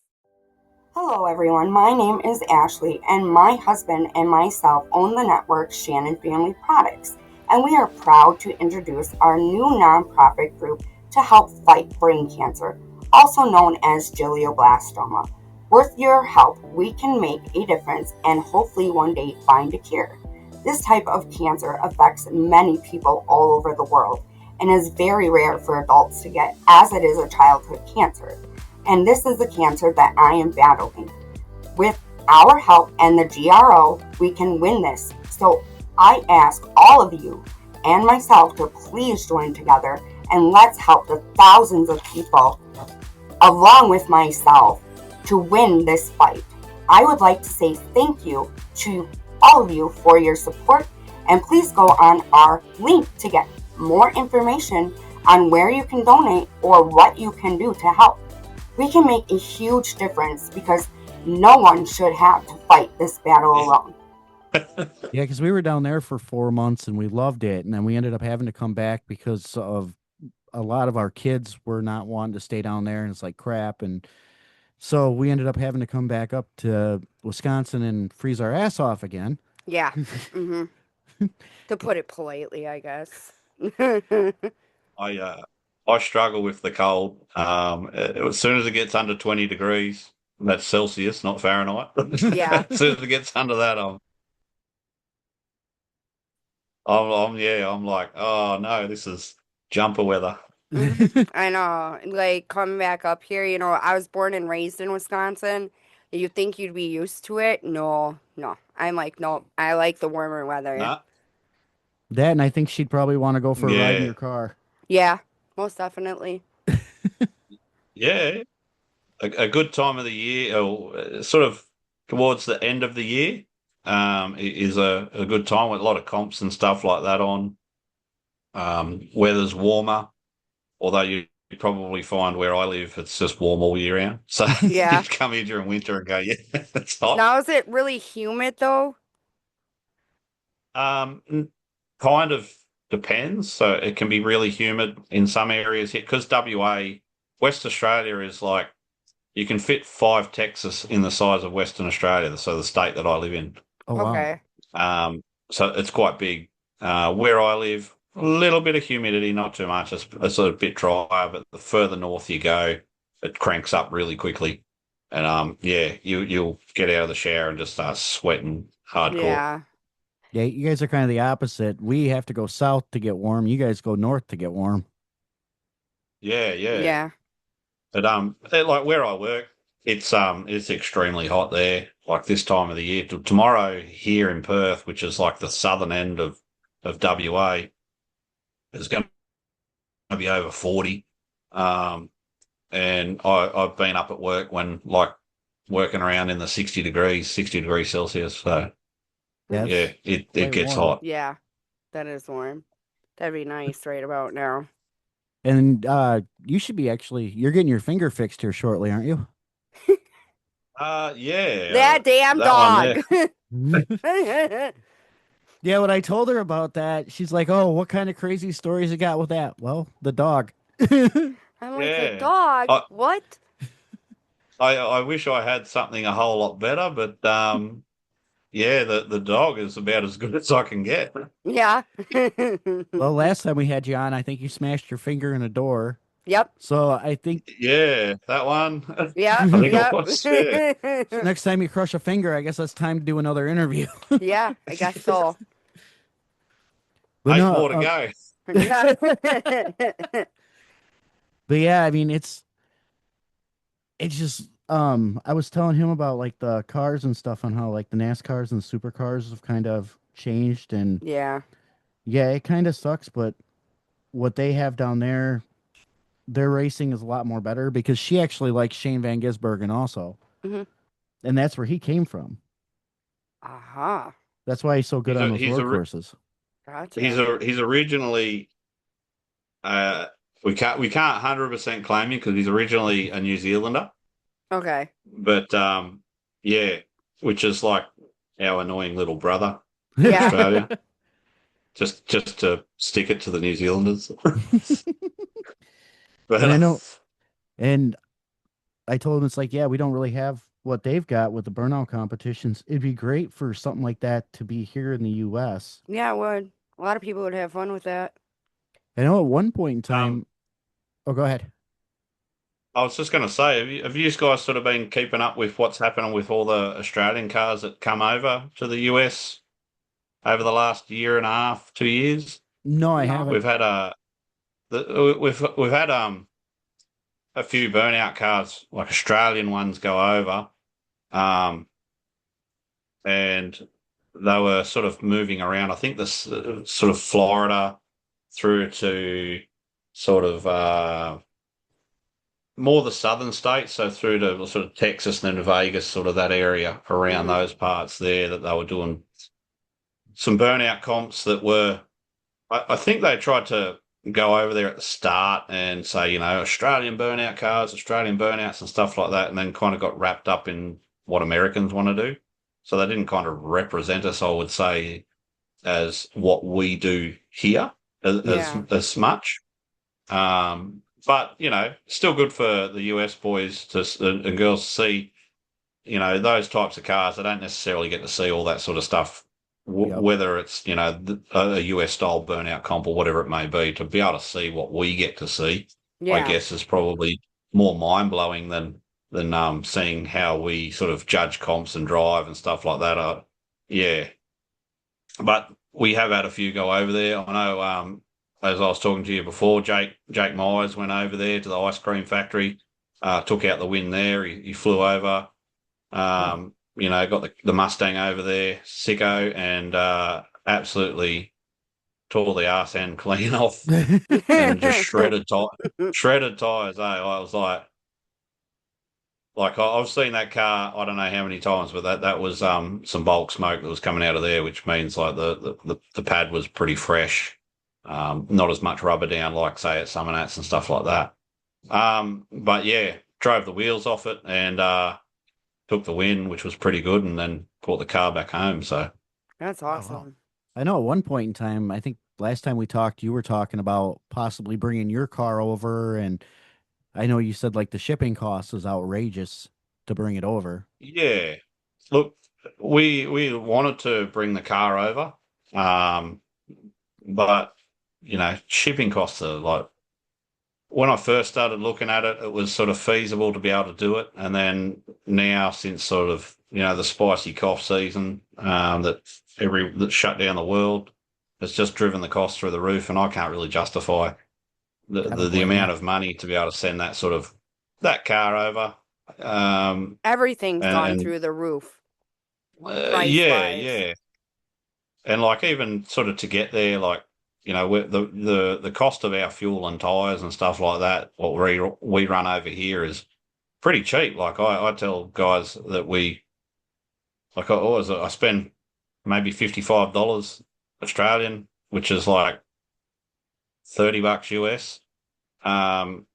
[SPEAKER 5] Hello, everyone. My name is Ashley, and my husband and myself own the network Shannon Family Products, and we are proud to introduce our new nonprofit group to help fight brain cancer, also known as glioblastoma. With your help, we can make a difference and hopefully one day find a cure. This type of cancer affects many people all over the world and is very rare for adults to get, as it is a childhood cancer. And this is the cancer that I am battling. With our help and the GRO, we can win this. So I ask all of you and myself to please join together and let's help the thousands of people, along with myself, to win this fight. I would like to say thank you to all of you for your support, and please go on our link to get more information on where you can donate or what you can do to help. We can make a huge difference because no one should have to fight this battle alone.
[SPEAKER 2] Yeah, because we were down there for 4 months and we loved it. And then we ended up having to come back because of a lot of our kids were not wanting to stay down there. And it's like crap. And so we ended up having to come back up to Wisconsin and freeze our ass off again.
[SPEAKER 4] Yeah. Mm-hmm. To put it politely, I guess.
[SPEAKER 3] I struggle with the cold. As soon as it gets under 20 degrees, that's Celsius, not Fahrenheit.
[SPEAKER 4] Yeah.
[SPEAKER 3] As soon as it gets under that, I'm like, oh no, this is jumper weather.
[SPEAKER 4] I know. Like coming back up here, I was born and raised in Wisconsin. You think you'd be used to it? No, no. I'm like, no, I like the warmer weather.
[SPEAKER 3] No.
[SPEAKER 2] That, and I think she'd probably want to go for a ride in
[SPEAKER 3] Yeah.
[SPEAKER 2] your car.
[SPEAKER 4] Yeah, most definitely.
[SPEAKER 3] Yeah. A good time of the year, or sort of towards the end of the year, is a good time with a lot of comps and stuff like that on. Weather's warmer, although you probably find where I live, it's just warm all year round. So you
[SPEAKER 4] Yeah.
[SPEAKER 3] come here during winter and go, yeah, it's hot.
[SPEAKER 4] Now is it really humid though?
[SPEAKER 3] Kind of depends. So it can be really humid in some areas here because WA, West Australia is like you can fit 5 Texas in the size of Western Australia, so the state that I live in.
[SPEAKER 2] Oh wow.
[SPEAKER 4] Okay.
[SPEAKER 3] So it's quite big. Where I live, a little bit of humidity, not too much. It's a bit drier, but the further north you go, it cranks up really quickly. And yeah, you'll get out of the shower and just start sweating hardcore.
[SPEAKER 4] Yeah.
[SPEAKER 2] Yeah, you guys are kind of the opposite. We have to go south to get warm. You guys go north to get warm.
[SPEAKER 3] Yeah, yeah.
[SPEAKER 4] Yeah.
[SPEAKER 3] But like where I work, it's extremely hot there. Like this time of the year. Tomorrow here in Perth, which is like the southern end of WA, is going to be over 40. And I've been up at work when like working around in the 60 degrees Celsius. So
[SPEAKER 2] That's
[SPEAKER 3] yeah, it
[SPEAKER 2] quite
[SPEAKER 3] gets
[SPEAKER 2] warm.
[SPEAKER 3] hot.
[SPEAKER 4] Yeah. That is warm. That'd be nice right about now.
[SPEAKER 2] And you should be you're getting your finger fixed here shortly, aren't you?
[SPEAKER 3] Yeah.
[SPEAKER 4] That damn
[SPEAKER 3] that one
[SPEAKER 4] dog.
[SPEAKER 2] Yeah, when I told her about that, she's like, "Oh, what kind of crazy stories you got with that?" Well, the dog.
[SPEAKER 4] I'm like, the
[SPEAKER 3] Yeah.
[SPEAKER 4] dog? What?
[SPEAKER 3] I wish I had something a whole lot better, but yeah, the dog is about as good as I can get.
[SPEAKER 4] Yeah.
[SPEAKER 2] Well, last time we had you on, I think you smashed your finger in a door.
[SPEAKER 4] Yep.
[SPEAKER 2] So I think
[SPEAKER 3] Yeah, that one.
[SPEAKER 4] Yeah.
[SPEAKER 3] I think
[SPEAKER 4] Yep.
[SPEAKER 3] it was. Yeah.
[SPEAKER 2] next time you crush a finger, I guess it's time to do another interview.
[SPEAKER 4] Yeah, I guess so.
[SPEAKER 2] But
[SPEAKER 3] 8
[SPEAKER 2] no,
[SPEAKER 3] more to go.
[SPEAKER 2] but yeah, I mean, it's just I was telling him about like the cars and stuff and how like the NASCARs and supercars have kind of changed, and
[SPEAKER 4] Yeah.
[SPEAKER 2] yeah, it kind of sucks, but what they have down there, their racing is a lot more better because she actually likes Shane Van Gisbergen also.
[SPEAKER 4] Mhm.
[SPEAKER 2] And that's where he came from.
[SPEAKER 4] Aha.
[SPEAKER 2] That's why he's so good on those
[SPEAKER 3] He's
[SPEAKER 2] road courses.
[SPEAKER 4] Gotcha.
[SPEAKER 3] He's originally we can't 100% claim him because he's originally a New Zealander,
[SPEAKER 4] Okay.
[SPEAKER 3] but yeah, which is like our annoying little brother in
[SPEAKER 4] Yeah.
[SPEAKER 3] Australia. just to stick it to the New Zealanders. But
[SPEAKER 2] And I know, and I told him it's like, yeah, we don't really have what they've got with the burnout competitions. It'd be great for something like that to be here in the U.S.
[SPEAKER 4] Yeah, it would. A lot of people would have fun with that.
[SPEAKER 2] I know at one point in time. Oh, go ahead.
[SPEAKER 3] I was just going to say, have you guys sort of been keeping up with what's happening with all the Australian cars that come over to the US over the last year and a half, 2 years?
[SPEAKER 2] No, I
[SPEAKER 4] No.
[SPEAKER 2] haven't.
[SPEAKER 3] We've had we've had a few burnout cars, like Australian ones, go over, and they were sort of moving around. I think this sort of Florida through to sort of more the southern states, so through to sort of Texas and then Vegas, sort of that area around those parts there, that they were doing some burnout comps that were. I think they tried to go over there at the start and say, Australian burnout cars, Australian burnouts and stuff like that, and then kind of got wrapped up in what Americans want to do. So they didn't kind of represent us, I would say, as what we do here as much. But, still good for the US boys and girls to see, those types of cars. They don't necessarily get to see all that sort of stuff.
[SPEAKER 2] Yep.
[SPEAKER 3] Whether it's, a US style burnout comp or whatever it may be, to be able to see what we get to see,
[SPEAKER 4] Yeah.
[SPEAKER 3] I guess is probably more mind blowing than seeing how we sort of judge comps and drive and stuff like that. Yeah. But we have had a few go over there. I know as I was talking to you before, Jake Myers went over there to the ice cream factory, took out the win there. He flew over, got the Mustang over there, sicko, and absolutely tore the arse end clean off and just shredded tires. I was like I've seen that car I don't know how many times, but that was some bulk smoke that was coming out of there, which means like the pad was pretty fresh, not as much rubber down like say at Summernats and stuff like that. But yeah, drove the wheels off it and took the win, which was pretty good, and then brought the car back home. So
[SPEAKER 4] That's
[SPEAKER 2] Oh, wow.
[SPEAKER 4] awesome.
[SPEAKER 2] I know at one point in time, I think last time we talked, you were talking about possibly bringing your car over, and I know you said like the shipping cost was outrageous to bring it over.
[SPEAKER 3] yeah, look, we wanted to bring the car over, but shipping costs are like when I first started looking at it, it was sort of feasible to be able to do it. And then now, since sort of, the spicy cough season that shut down the world, has just driven the cost through the roof. And I can't really justify
[SPEAKER 2] I don't
[SPEAKER 3] the
[SPEAKER 2] blame
[SPEAKER 3] amount
[SPEAKER 2] you.
[SPEAKER 3] of money to be able to send that car over.
[SPEAKER 4] Everything's gone
[SPEAKER 3] And
[SPEAKER 4] through the roof,
[SPEAKER 3] yeah,
[SPEAKER 4] price-wise.
[SPEAKER 3] yeah. And like even sort of to get there, like the cost of our fuel and tires and stuff like that, what we run over here is pretty cheap. Like I tell guys that I spend maybe $55 Australian, which is like $30 US, um,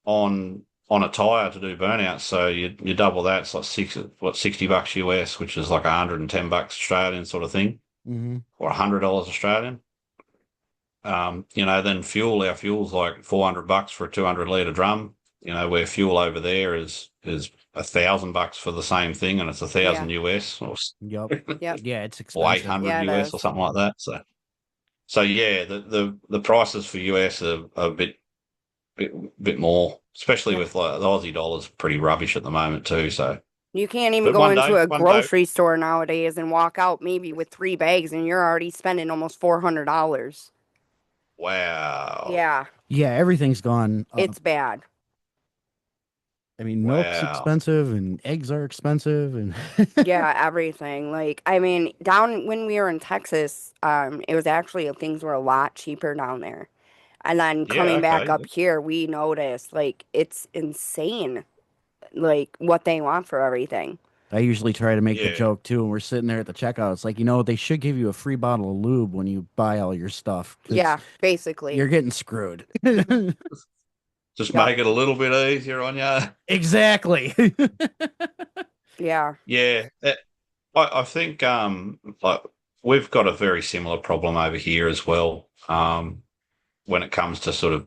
[SPEAKER 3] on a tire to do burnouts. So you double that, it's like $60 US, which is like $110 Australian sort of thing,
[SPEAKER 2] Mm-hmm. or
[SPEAKER 3] or $100 Australian. Then our fuel's like $400 for a 200 litre drum. Where fuel over there is $1,000 for the same thing, and it's 1,000 US
[SPEAKER 2] Yep.
[SPEAKER 4] Yep.
[SPEAKER 2] Yeah, it's
[SPEAKER 3] or
[SPEAKER 2] expensive.
[SPEAKER 3] 800
[SPEAKER 4] Yeah, it
[SPEAKER 3] US or
[SPEAKER 4] is.
[SPEAKER 3] something like that. So yeah, the prices for US are a bit more, especially
[SPEAKER 4] Yeah.
[SPEAKER 3] with like the Aussie dollar's pretty rubbish at the moment too. So,
[SPEAKER 4] You can't even
[SPEAKER 3] but
[SPEAKER 4] go into a
[SPEAKER 3] one day,
[SPEAKER 4] grocery store nowadays and walk out maybe with 3 bags and you're already spending almost $400.
[SPEAKER 3] wow,
[SPEAKER 4] Yeah,
[SPEAKER 2] Yeah, everything's gone up.
[SPEAKER 4] it's bad.
[SPEAKER 2] I mean, milk's
[SPEAKER 3] wow,
[SPEAKER 2] expensive and eggs are expensive and
[SPEAKER 4] Yeah, everything. Like, I mean, down when we were in Texas, it was actually things were a lot cheaper down there. And then
[SPEAKER 3] yeah,
[SPEAKER 4] coming back
[SPEAKER 3] okay,
[SPEAKER 4] up here, we noticed like it's insane, like what they want for everything.
[SPEAKER 2] I usually try to make the
[SPEAKER 3] yeah,
[SPEAKER 2] joke too, and we're sitting there at the checkout. It's like, they should give you a free bottle of lube when you buy all your stuff.
[SPEAKER 4] Yeah, basically.
[SPEAKER 2] You're getting screwed.
[SPEAKER 3] just
[SPEAKER 4] Yep.
[SPEAKER 3] make it a little bit easier on you.
[SPEAKER 2] Exactly.
[SPEAKER 4] Yeah.
[SPEAKER 3] Yeah, I think like we've got a very similar problem over here as well. When it comes to sort of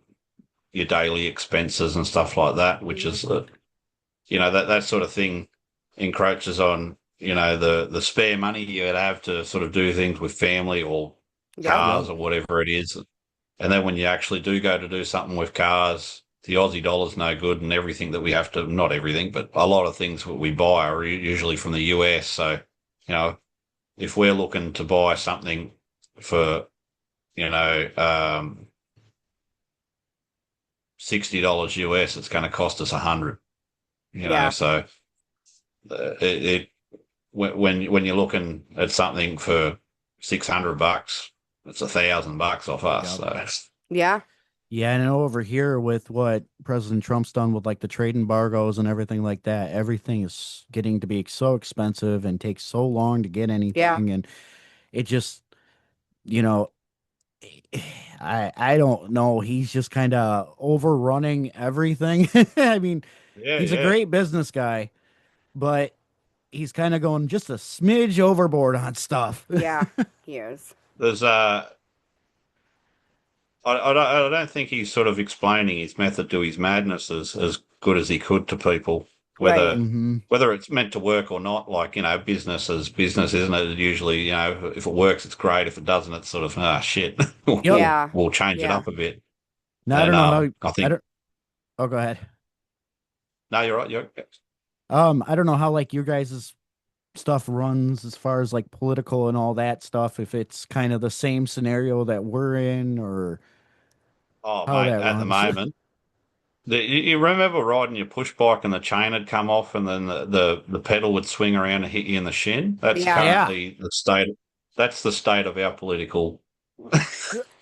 [SPEAKER 3] your daily expenses and stuff like that, which is that sort of thing encroaches on the spare money you'd have to sort of do things with family or
[SPEAKER 4] Yep.
[SPEAKER 3] cars or whatever it is. And then when you actually do go to do something with cars, the Aussie dollar's no good, and everything that we have to, not everything, but a lot of things that we buy are usually from the US. So, if we're looking to buy something for, $60 US, it's going to cost us 100.
[SPEAKER 4] Yeah.
[SPEAKER 3] So when you're looking at something for $600, it's $1,000 off us.
[SPEAKER 2] Yep.
[SPEAKER 3] So
[SPEAKER 4] Yeah.
[SPEAKER 2] Yeah, and I know over here with what President Trump's done with like the trade embargoes and everything like that, everything is getting to be so expensive and takes so long to get anything. And it just, you know, I don't know. He's just kind of overrunning everything. I mean,
[SPEAKER 3] yeah,
[SPEAKER 2] he's a
[SPEAKER 3] yeah.
[SPEAKER 2] great business guy, but he's kind of going just a smidge overboard on stuff.
[SPEAKER 4] Yeah. He is.
[SPEAKER 3] There's I don't think he's sort of explaining his method to his madness as good as he could to people,
[SPEAKER 4] Right.
[SPEAKER 2] Mm-hmm.
[SPEAKER 3] whether it's meant to work or not. Like, business is business, isn't it? Usually, if it works, it's great. If it doesn't, it's sort of shit.
[SPEAKER 4] Yeah.
[SPEAKER 3] We'll change it
[SPEAKER 4] Yeah.
[SPEAKER 3] up a bit.
[SPEAKER 2] Now I don't know how.
[SPEAKER 3] I
[SPEAKER 2] I
[SPEAKER 3] think
[SPEAKER 2] don't. Oh, go ahead.
[SPEAKER 3] no, you're right.
[SPEAKER 2] I don't know how like your guys' stuff runs as far as like political and all that stuff, if it's kind of the same scenario that we're in or
[SPEAKER 3] Oh,
[SPEAKER 2] how
[SPEAKER 3] mate,
[SPEAKER 2] that
[SPEAKER 3] at the
[SPEAKER 2] runs.
[SPEAKER 3] moment, you remember riding your push bike and the chain had come off and then the pedal would swing around and hit you in the shin? That's
[SPEAKER 4] Yeah.
[SPEAKER 2] Yeah.
[SPEAKER 3] currently the state. That's the state of our political.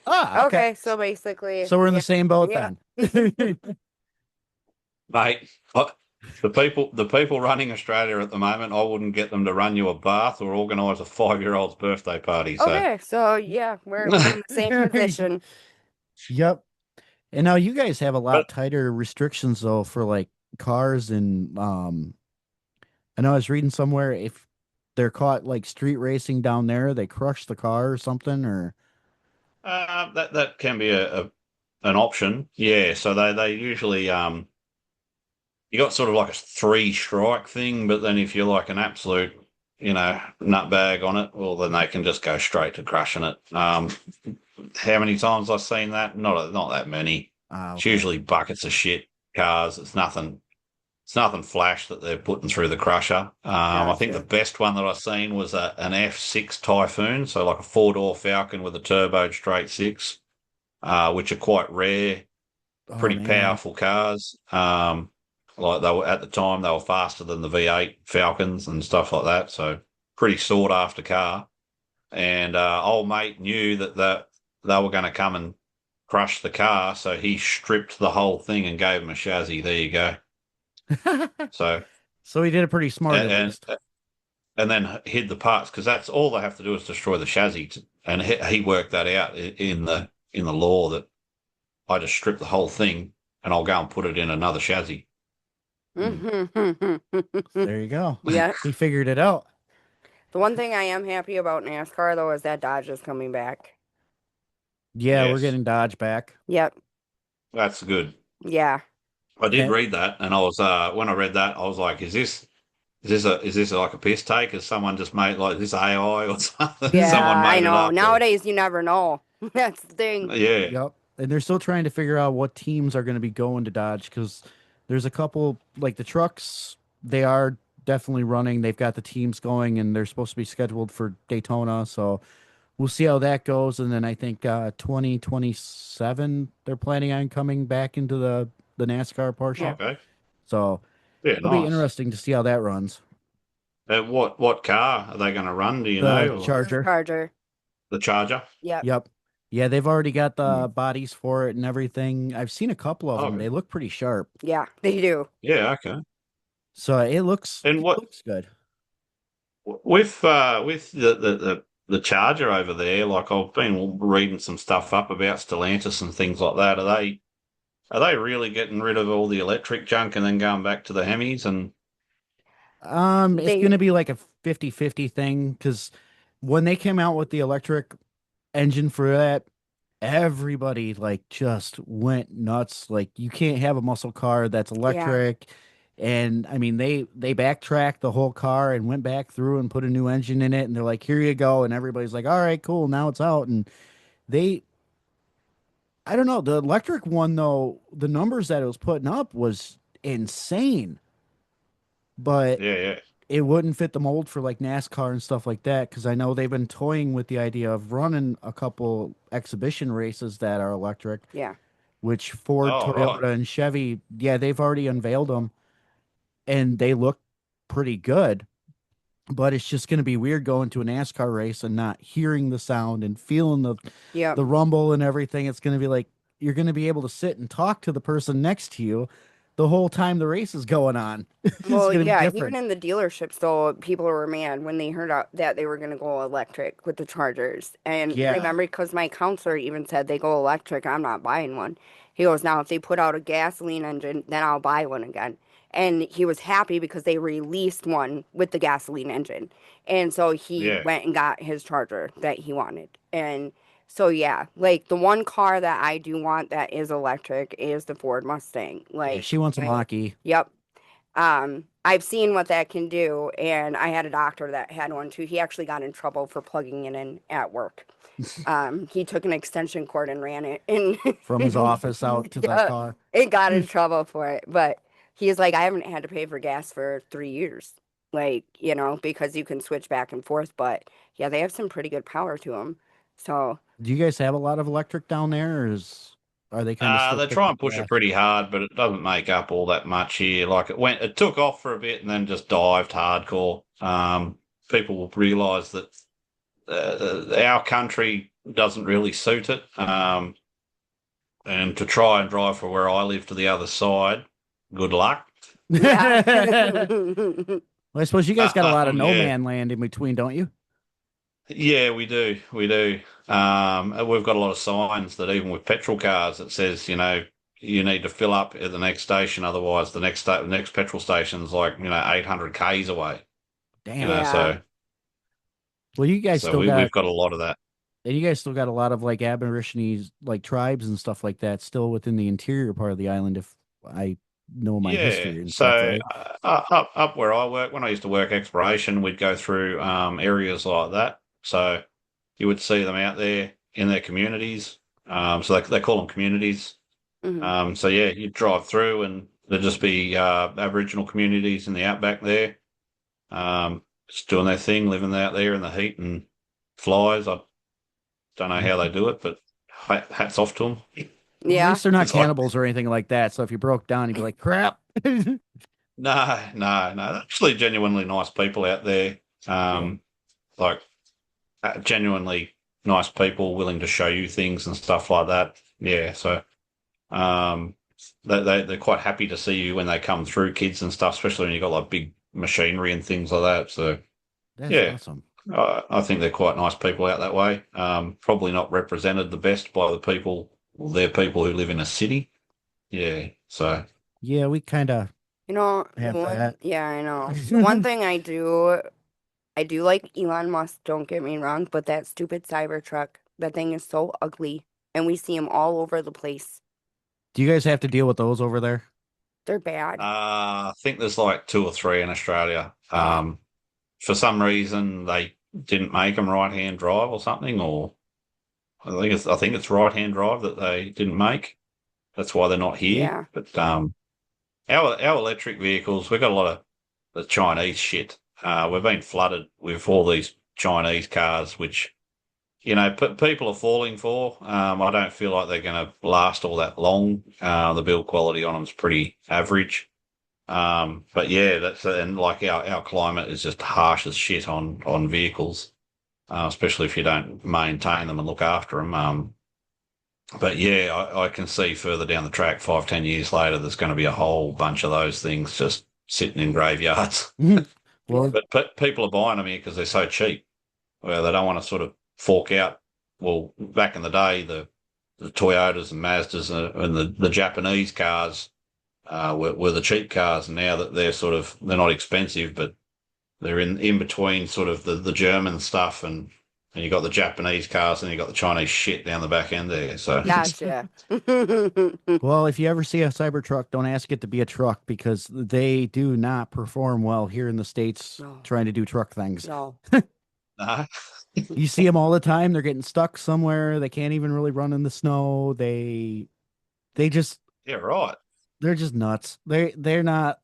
[SPEAKER 2] Ah, okay.
[SPEAKER 4] Okay, so basically,
[SPEAKER 2] So we're in
[SPEAKER 4] yeah,
[SPEAKER 2] the same boat
[SPEAKER 4] yeah.
[SPEAKER 2] then.
[SPEAKER 3] Mate, the people running Australia at the moment, I wouldn't get them to run you a bath or organise a 5-year-old's birthday party. So
[SPEAKER 4] Okay, so yeah, we're in the same position.
[SPEAKER 2] Yep. And now you guys have a
[SPEAKER 3] but
[SPEAKER 2] lot tighter restrictions though for like cars and I know I was reading somewhere if they're caught like street racing down there, they crush the car or something or
[SPEAKER 3] that can be an option. Yeah, so they usually you got sort of like a 3 strike thing, but then if you're like an absolute, nutbag on it, well, then they can just go straight to crushing it. How many times I've seen that? Not that many. It's
[SPEAKER 2] okay.
[SPEAKER 3] usually buckets of shit cars. It's nothing. It's nothing flash that they're putting through the crusher. I think the
[SPEAKER 4] Gotcha.
[SPEAKER 3] best one that I've seen was an F6 Typhoon, so like a 4-door Falcon with a turboed straight six, which are quite rare,
[SPEAKER 2] Oh
[SPEAKER 3] pretty
[SPEAKER 2] man.
[SPEAKER 3] powerful cars. Like they were at the time, they were faster than the V8 Falcons and stuff like that. So pretty sought after car. And old mate knew that they were going to come and crush the car, so he stripped the whole thing and gave him a chassis. There you go. So
[SPEAKER 2] So he did it pretty smart at
[SPEAKER 3] and
[SPEAKER 2] least.
[SPEAKER 3] and then hid the parts because that's all they have to do is destroy the chassis. And he worked that out in the law that I just strip the whole thing and I'll go and put it in another chassis.
[SPEAKER 2] There you go.
[SPEAKER 4] Yeah.
[SPEAKER 2] He figured it out.
[SPEAKER 4] The one thing I am happy about NASCAR though is that Dodge is coming back.
[SPEAKER 2] Yeah, we're
[SPEAKER 3] Yes,
[SPEAKER 2] getting Dodge back.
[SPEAKER 4] Yep.
[SPEAKER 3] that's good.
[SPEAKER 4] Yeah.
[SPEAKER 3] I did
[SPEAKER 2] And
[SPEAKER 3] read that, and I was when I read that, I was like, is this like a piss take? Has someone just made like this AI or something?
[SPEAKER 4] Yeah,
[SPEAKER 3] Someone
[SPEAKER 4] I
[SPEAKER 3] made it
[SPEAKER 4] know.
[SPEAKER 3] up.
[SPEAKER 4] Nowadays you never know. That's the thing.
[SPEAKER 3] Yeah,
[SPEAKER 2] yep. And they're still trying to figure out what teams are going to be going to Dodge because there's a couple like the trucks, they are definitely running. They've got the teams going and they're supposed to be scheduled for Daytona. So we'll see how that goes. And then I think 2027 they're planning on coming back into the NASCAR portion.
[SPEAKER 3] okay,
[SPEAKER 2] So
[SPEAKER 3] yeah,
[SPEAKER 2] it'll be
[SPEAKER 3] nice.
[SPEAKER 2] interesting to see how that runs.
[SPEAKER 3] What car are they going to run? Do you
[SPEAKER 2] The
[SPEAKER 3] know? Or
[SPEAKER 2] Charger.
[SPEAKER 4] Charger.
[SPEAKER 3] the Charger?
[SPEAKER 4] Yep.
[SPEAKER 2] Yep. Yeah, they've already got
[SPEAKER 3] Hmm.
[SPEAKER 2] the bodies for it and everything. I've seen a couple of them.
[SPEAKER 3] Okay.
[SPEAKER 2] They look pretty sharp.
[SPEAKER 4] Yeah, they do.
[SPEAKER 3] Yeah, okay.
[SPEAKER 2] So it looks
[SPEAKER 3] And
[SPEAKER 2] it
[SPEAKER 3] what
[SPEAKER 2] looks good.
[SPEAKER 3] with the Charger over there? Like I've been reading some stuff up about Stellantis and things like that. Are they really getting rid of all the electric junk and then going back to the Hemis? And
[SPEAKER 2] It's
[SPEAKER 4] They
[SPEAKER 2] gonna be like a 50-50 thing because when they came out with the electric engine for that, everybody like just went nuts. Like you can't have a muscle car that's
[SPEAKER 4] yeah.
[SPEAKER 2] electric. And I mean they backtracked the whole car and went back through and put a new engine in it and they're like, here you go. And everybody's like, all right, cool, now it's out. And they I don't know, the electric one though, the numbers that it was putting up was insane. But
[SPEAKER 3] yeah,
[SPEAKER 2] it wouldn't fit the mold for like NASCAR and stuff like that because I know they've been toying with the idea of running a couple exhibition races that are electric,
[SPEAKER 4] Yeah.
[SPEAKER 2] which Ford,
[SPEAKER 3] oh right,
[SPEAKER 2] Toyota, and Chevy, yeah, they've already unveiled them and they look pretty good. But it's just going to be weird going to a NASCAR race and not hearing the sound and feeling
[SPEAKER 4] Yep.
[SPEAKER 2] the rumble and everything. It's going to be like you're going to be able to sit and talk to the person next to you the whole time the race is going on. It's
[SPEAKER 4] Well,
[SPEAKER 2] going to be
[SPEAKER 4] yeah, even
[SPEAKER 2] different.
[SPEAKER 4] in the dealerships, though, people were mad when they heard out that they were going to go electric with the Chargers. And
[SPEAKER 2] Yeah.
[SPEAKER 4] remember, because my counselor even said they go electric, I'm not buying one. He goes, now, if they put out a gasoline engine, then I'll buy one again. And he was happy because they released one with the gasoline engine. And so he
[SPEAKER 3] yeah,
[SPEAKER 4] went and got his Charger that he wanted. And so, yeah, like the one car that I do want that is electric is the Ford Mustang.
[SPEAKER 2] Yeah,
[SPEAKER 4] Like,
[SPEAKER 2] she wants a Mach-E.
[SPEAKER 4] yep. I've seen what that can do, and I had a doctor that had one too. He actually got in trouble for plugging it in at work. He took an extension cord and ran it, and
[SPEAKER 2] From his office out to the
[SPEAKER 4] yeah,
[SPEAKER 2] car.
[SPEAKER 4] it got in trouble for it. But he's like, I haven't had to pay for gas for 3 years. like, because you can switch back and forth. But yeah, they have some pretty good power to them. So,
[SPEAKER 2] Do you guys have a lot of electric down there, or are they kind of still
[SPEAKER 3] They
[SPEAKER 2] stick
[SPEAKER 3] try
[SPEAKER 2] to
[SPEAKER 3] and push it
[SPEAKER 2] gas?
[SPEAKER 3] pretty hard, but it doesn't make up all that much here. Like it took off for a bit and then just dived hardcore. People will realise that our country doesn't really suit it. And to try and drive from where I live to the other side, good luck.
[SPEAKER 4] yeah.
[SPEAKER 2] Well, I suppose you guys got a lot of no
[SPEAKER 3] Yeah.
[SPEAKER 2] man land in between, don't you?
[SPEAKER 3] Yeah, we do. We do. We've got a lot of signs that even with petrol cars, it says, you need to fill up at the next station. Otherwise, the next petrol station's like, 800 Ks away.
[SPEAKER 2] Damn.
[SPEAKER 4] Yeah.
[SPEAKER 2] Well, you guys still got,
[SPEAKER 3] we've got a lot of that.
[SPEAKER 2] and you guys still got a lot of like Aborigines, like tribes and stuff like that, still within the interior part of the island. If I know my history and stuff,
[SPEAKER 3] So
[SPEAKER 2] right?
[SPEAKER 3] up where I work, when I used to work exploration, we'd go through areas like that. So you would see them out there in their communities. So they call them communities.
[SPEAKER 4] Mhm.
[SPEAKER 3] So yeah, you'd drive through and there'd just be Aboriginal communities in the outback there, just doing their thing, living out there in the heat and flies. I don't know how they do it, but hats off to them.
[SPEAKER 2] Well, at
[SPEAKER 4] Yeah.
[SPEAKER 2] least they're not
[SPEAKER 3] It's like-
[SPEAKER 2] cannibals or anything like that. So if you broke down, you'd be like, crap.
[SPEAKER 3] No. They're actually genuinely nice people out there. Like genuinely nice people willing to show you things and stuff like that. Yeah. So, they're quite happy to see you when they come through, kids and stuff, especially when you've got like big machinery and things like that. So
[SPEAKER 2] That's
[SPEAKER 3] Yeah.
[SPEAKER 2] awesome.
[SPEAKER 3] I think they're quite nice people out that way. Probably not represented the best by the people. They're people who live in a city. Yeah. So
[SPEAKER 2] Yeah, we kind of have that.
[SPEAKER 4] Yeah, I know. The one thing I do like Elon Musk, don't get me wrong, but that stupid Cybertruck, that thing is so ugly, and we see them all over the place.
[SPEAKER 2] Do you guys have to deal with those over there?
[SPEAKER 4] They're bad.
[SPEAKER 3] I think there's like 2 or 3 in Australia. For some reason, they didn't make them right-hand drive or something, or I think it's right-hand drive that they didn't make. That's why they're not here.
[SPEAKER 4] Yeah.
[SPEAKER 3] But our electric vehicles, we've got a lot of the Chinese shit. We've been flooded with all these Chinese cars, which people are falling for. I don't feel like they're going to last all that long. The build quality on them is pretty average. But yeah, and like our climate is just harsh as shit on vehicles, especially if you don't maintain them and look after them. But yeah, I can see further down the track, 5-10 years later, there's going to be a whole bunch of those things just sitting in graveyards.
[SPEAKER 2] Well,
[SPEAKER 3] But people are buying them here because they're so cheap. Well, they don't want to sort of fork out. Well, back in the day, the Toyotas and Mazdas and the Japanese cars were the cheap cars, and now that they're not expensive, but they're in between sort of the German stuff and you got the Japanese cars and you got the Chinese shit down the back end there. So
[SPEAKER 4] Gotcha.
[SPEAKER 2] well, if you ever see a Cybertruck, don't ask it to be a truck because they do not perform well here in the States
[SPEAKER 4] No.
[SPEAKER 2] trying to do truck things.
[SPEAKER 4] No.
[SPEAKER 3] nah.
[SPEAKER 2] You see them all the time. They're getting stuck somewhere. They can't even really run in the snow. They just
[SPEAKER 3] Yeah, right.
[SPEAKER 2] they're just nuts. They're not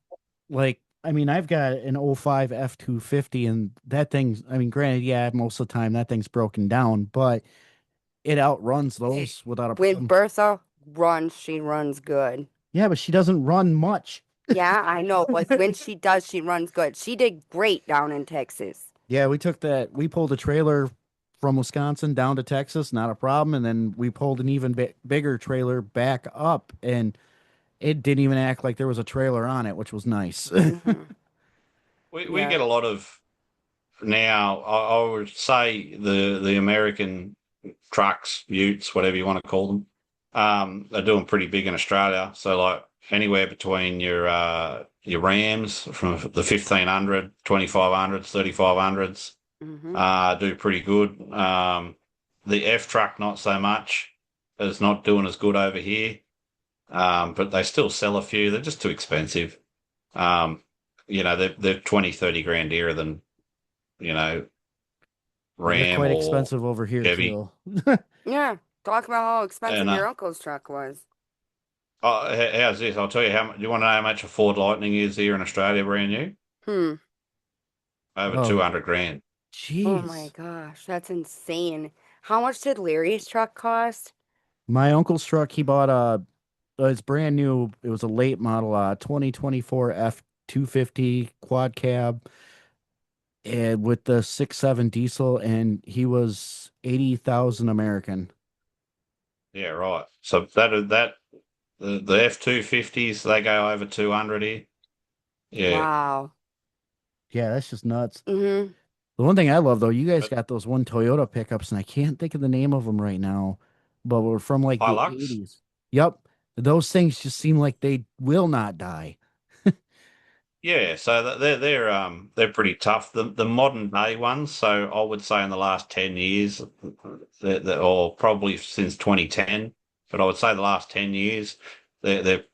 [SPEAKER 2] like, I mean, I've got an '05 F-250 and that thing's, I mean, granted, yeah, most of the time that thing's broken down, but it outruns those without a
[SPEAKER 4] When
[SPEAKER 2] problem.
[SPEAKER 4] Bertha runs, she runs good.
[SPEAKER 2] Yeah, but she doesn't run much.
[SPEAKER 4] Yeah, I know, but when she does, she runs good. She did great down in Texas.
[SPEAKER 2] Yeah, we pulled a trailer from Wisconsin down to Texas, not a problem. And then we pulled an even bigger trailer back up, and it didn't even act like there was a trailer on it, which was nice.
[SPEAKER 4] Mhm.
[SPEAKER 3] We
[SPEAKER 4] Yeah.
[SPEAKER 3] get a lot of now. I would say the American trucks, utes, whatever you want to call them, are doing pretty big in Australia. So like anywhere between your Rams from the 1500, 2500s, 3500s
[SPEAKER 4] Mhm.
[SPEAKER 3] do pretty good. The F truck not so much. Is not doing as good over here. But they still sell a few. They're just too expensive. They're 20, 30 grand dearer than,
[SPEAKER 2] They're
[SPEAKER 3] Ram
[SPEAKER 2] quite
[SPEAKER 3] or
[SPEAKER 2] expensive over here,
[SPEAKER 3] Chevy.
[SPEAKER 2] too.
[SPEAKER 4] Yeah. Talk about how expensive
[SPEAKER 3] And,
[SPEAKER 4] your uncle's truck was.
[SPEAKER 3] how's this? I'll tell you do you want to know how much a Ford Lightning is here in Australia, brand new? over
[SPEAKER 2] Oh,
[SPEAKER 3] 200 grand.
[SPEAKER 4] Oh my
[SPEAKER 2] jeez.
[SPEAKER 4] gosh, that's insane. How much did Larry's truck cost?
[SPEAKER 2] My uncle's truck, he bought it's brand new. It was a late model, 2024 F250 quad cab, and with the 6.7 diesel, and he was 80,000 American.
[SPEAKER 3] Yeah, right. So the F250s, they go over 200 here. Yeah.
[SPEAKER 4] Wow.
[SPEAKER 2] Yeah, that's just nuts.
[SPEAKER 4] Mm-hmm.
[SPEAKER 2] The one thing I love though, you guys
[SPEAKER 3] But
[SPEAKER 2] got those one Toyota pickups, and I can't think of the name of them right now, but we're from like the
[SPEAKER 3] Hilux?
[SPEAKER 2] 80s. Yep. Those things just seem like they will not die.
[SPEAKER 3] Yeah, so they're pretty tough. The modern day ones, so I would say in the last 10 years, or probably since 2010, but I would say the last 10 years, they're they're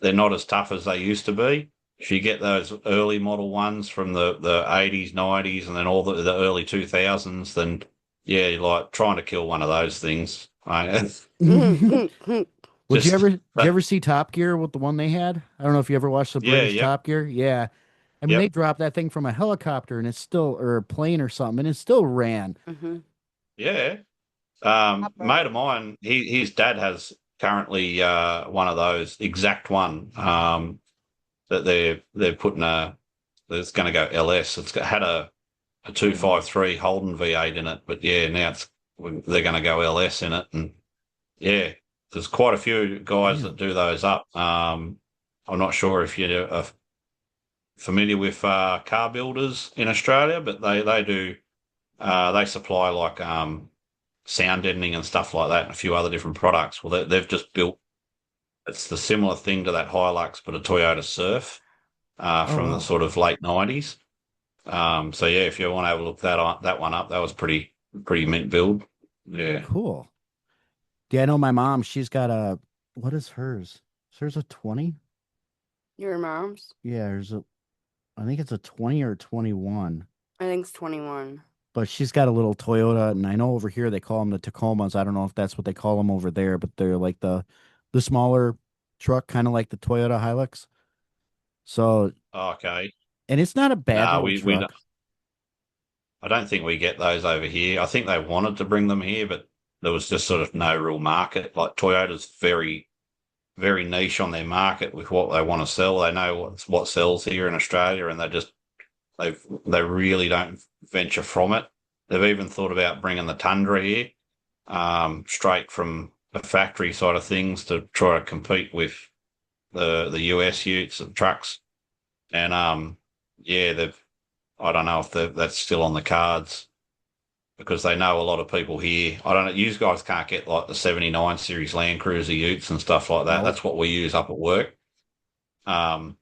[SPEAKER 3] they're not as tough as they used to be. If you get those early model ones from the 80s, 90s, and then all the early 2000s, then yeah, you're like trying to kill one of those things.
[SPEAKER 2] Would you
[SPEAKER 3] Just
[SPEAKER 2] ever did you ever see Top Gear with the one they had? I don't know if you ever watched the
[SPEAKER 3] yeah,
[SPEAKER 2] British
[SPEAKER 3] yep,
[SPEAKER 2] Top Gear. Yeah. I mean, they
[SPEAKER 3] yep.
[SPEAKER 2] dropped that thing from a helicopter and it's still, or a plane or something, and it still ran.
[SPEAKER 4] Mm-hmm.
[SPEAKER 3] Yeah.
[SPEAKER 4] Papa.
[SPEAKER 3] Mate of mine, his dad has currently one of those exact one that they're putting a that's going to go LS. Had a 253 Holden V8 in it, but yeah, now they're going to go LS in it, and yeah, there's quite a few guys that
[SPEAKER 2] Damn.
[SPEAKER 3] do those up. I'm not sure if you're familiar with car builders in Australia, but they do they supply like sound deadening and stuff like that, and a few other different products. Well, they've just built it's the similar thing to that Hilux, but a Toyota Surf
[SPEAKER 2] Oh
[SPEAKER 3] from the
[SPEAKER 2] wow.
[SPEAKER 3] sort of late '90s. So yeah, if you want to have a look that one up, that was pretty mint build. Yeah.
[SPEAKER 2] Cool. Yeah, I know my mom, she's got a what is hers? Is hers a 20?
[SPEAKER 4] Your mom's?
[SPEAKER 2] Yeah, I think it's a 20 or 21.
[SPEAKER 4] I think it's 21.
[SPEAKER 2] But she's got a little Toyota, and I know over here they call them the Tacomas. I don't know if that's what they call them over there, but they're like the smaller truck, kind of like the Toyota Hilux. So,
[SPEAKER 3] Okay.
[SPEAKER 2] and it's not a bad
[SPEAKER 3] No,
[SPEAKER 2] little truck.
[SPEAKER 3] I don't think we get those over here. I think they wanted to bring them here, but there was just sort of no real market. Like Toyota's very niche on their market with what they want to sell. They know what sells here in Australia, and they really don't venture from it. They've even thought about bringing the Tundra here, straight from the factory side of things to try to compete with the US utes and trucks. And yeah, I don't know if that's still on the cards because they know a lot of people here. I don't know. You guys can't get like the 79 series Land Cruiser utes and stuff like that.
[SPEAKER 2] Nope.
[SPEAKER 3] That's what we use up at work. Um,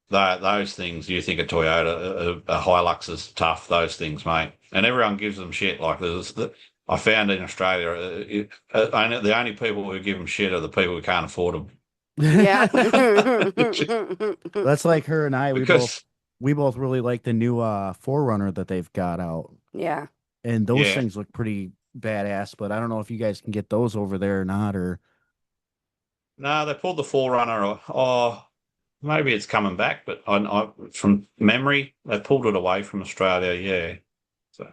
[SPEAKER 3] those things, you think a Toyota, a Hilux is tough, those things, mate. And everyone gives them shit. Like I found in Australia, the only people who give them shit are the people who can't afford them.
[SPEAKER 4] Yeah.
[SPEAKER 2] That's like her and I.
[SPEAKER 3] Because,
[SPEAKER 2] We both really like the new Forerunner that they've got out,
[SPEAKER 4] Yeah.
[SPEAKER 2] and those
[SPEAKER 3] yeah,
[SPEAKER 2] things look pretty badass. But I don't know if you guys can get those over there or not. Or
[SPEAKER 3] no, they pulled the Forerunner. Oh, maybe it's coming back, but from memory, they pulled it away from Australia. Yeah. So,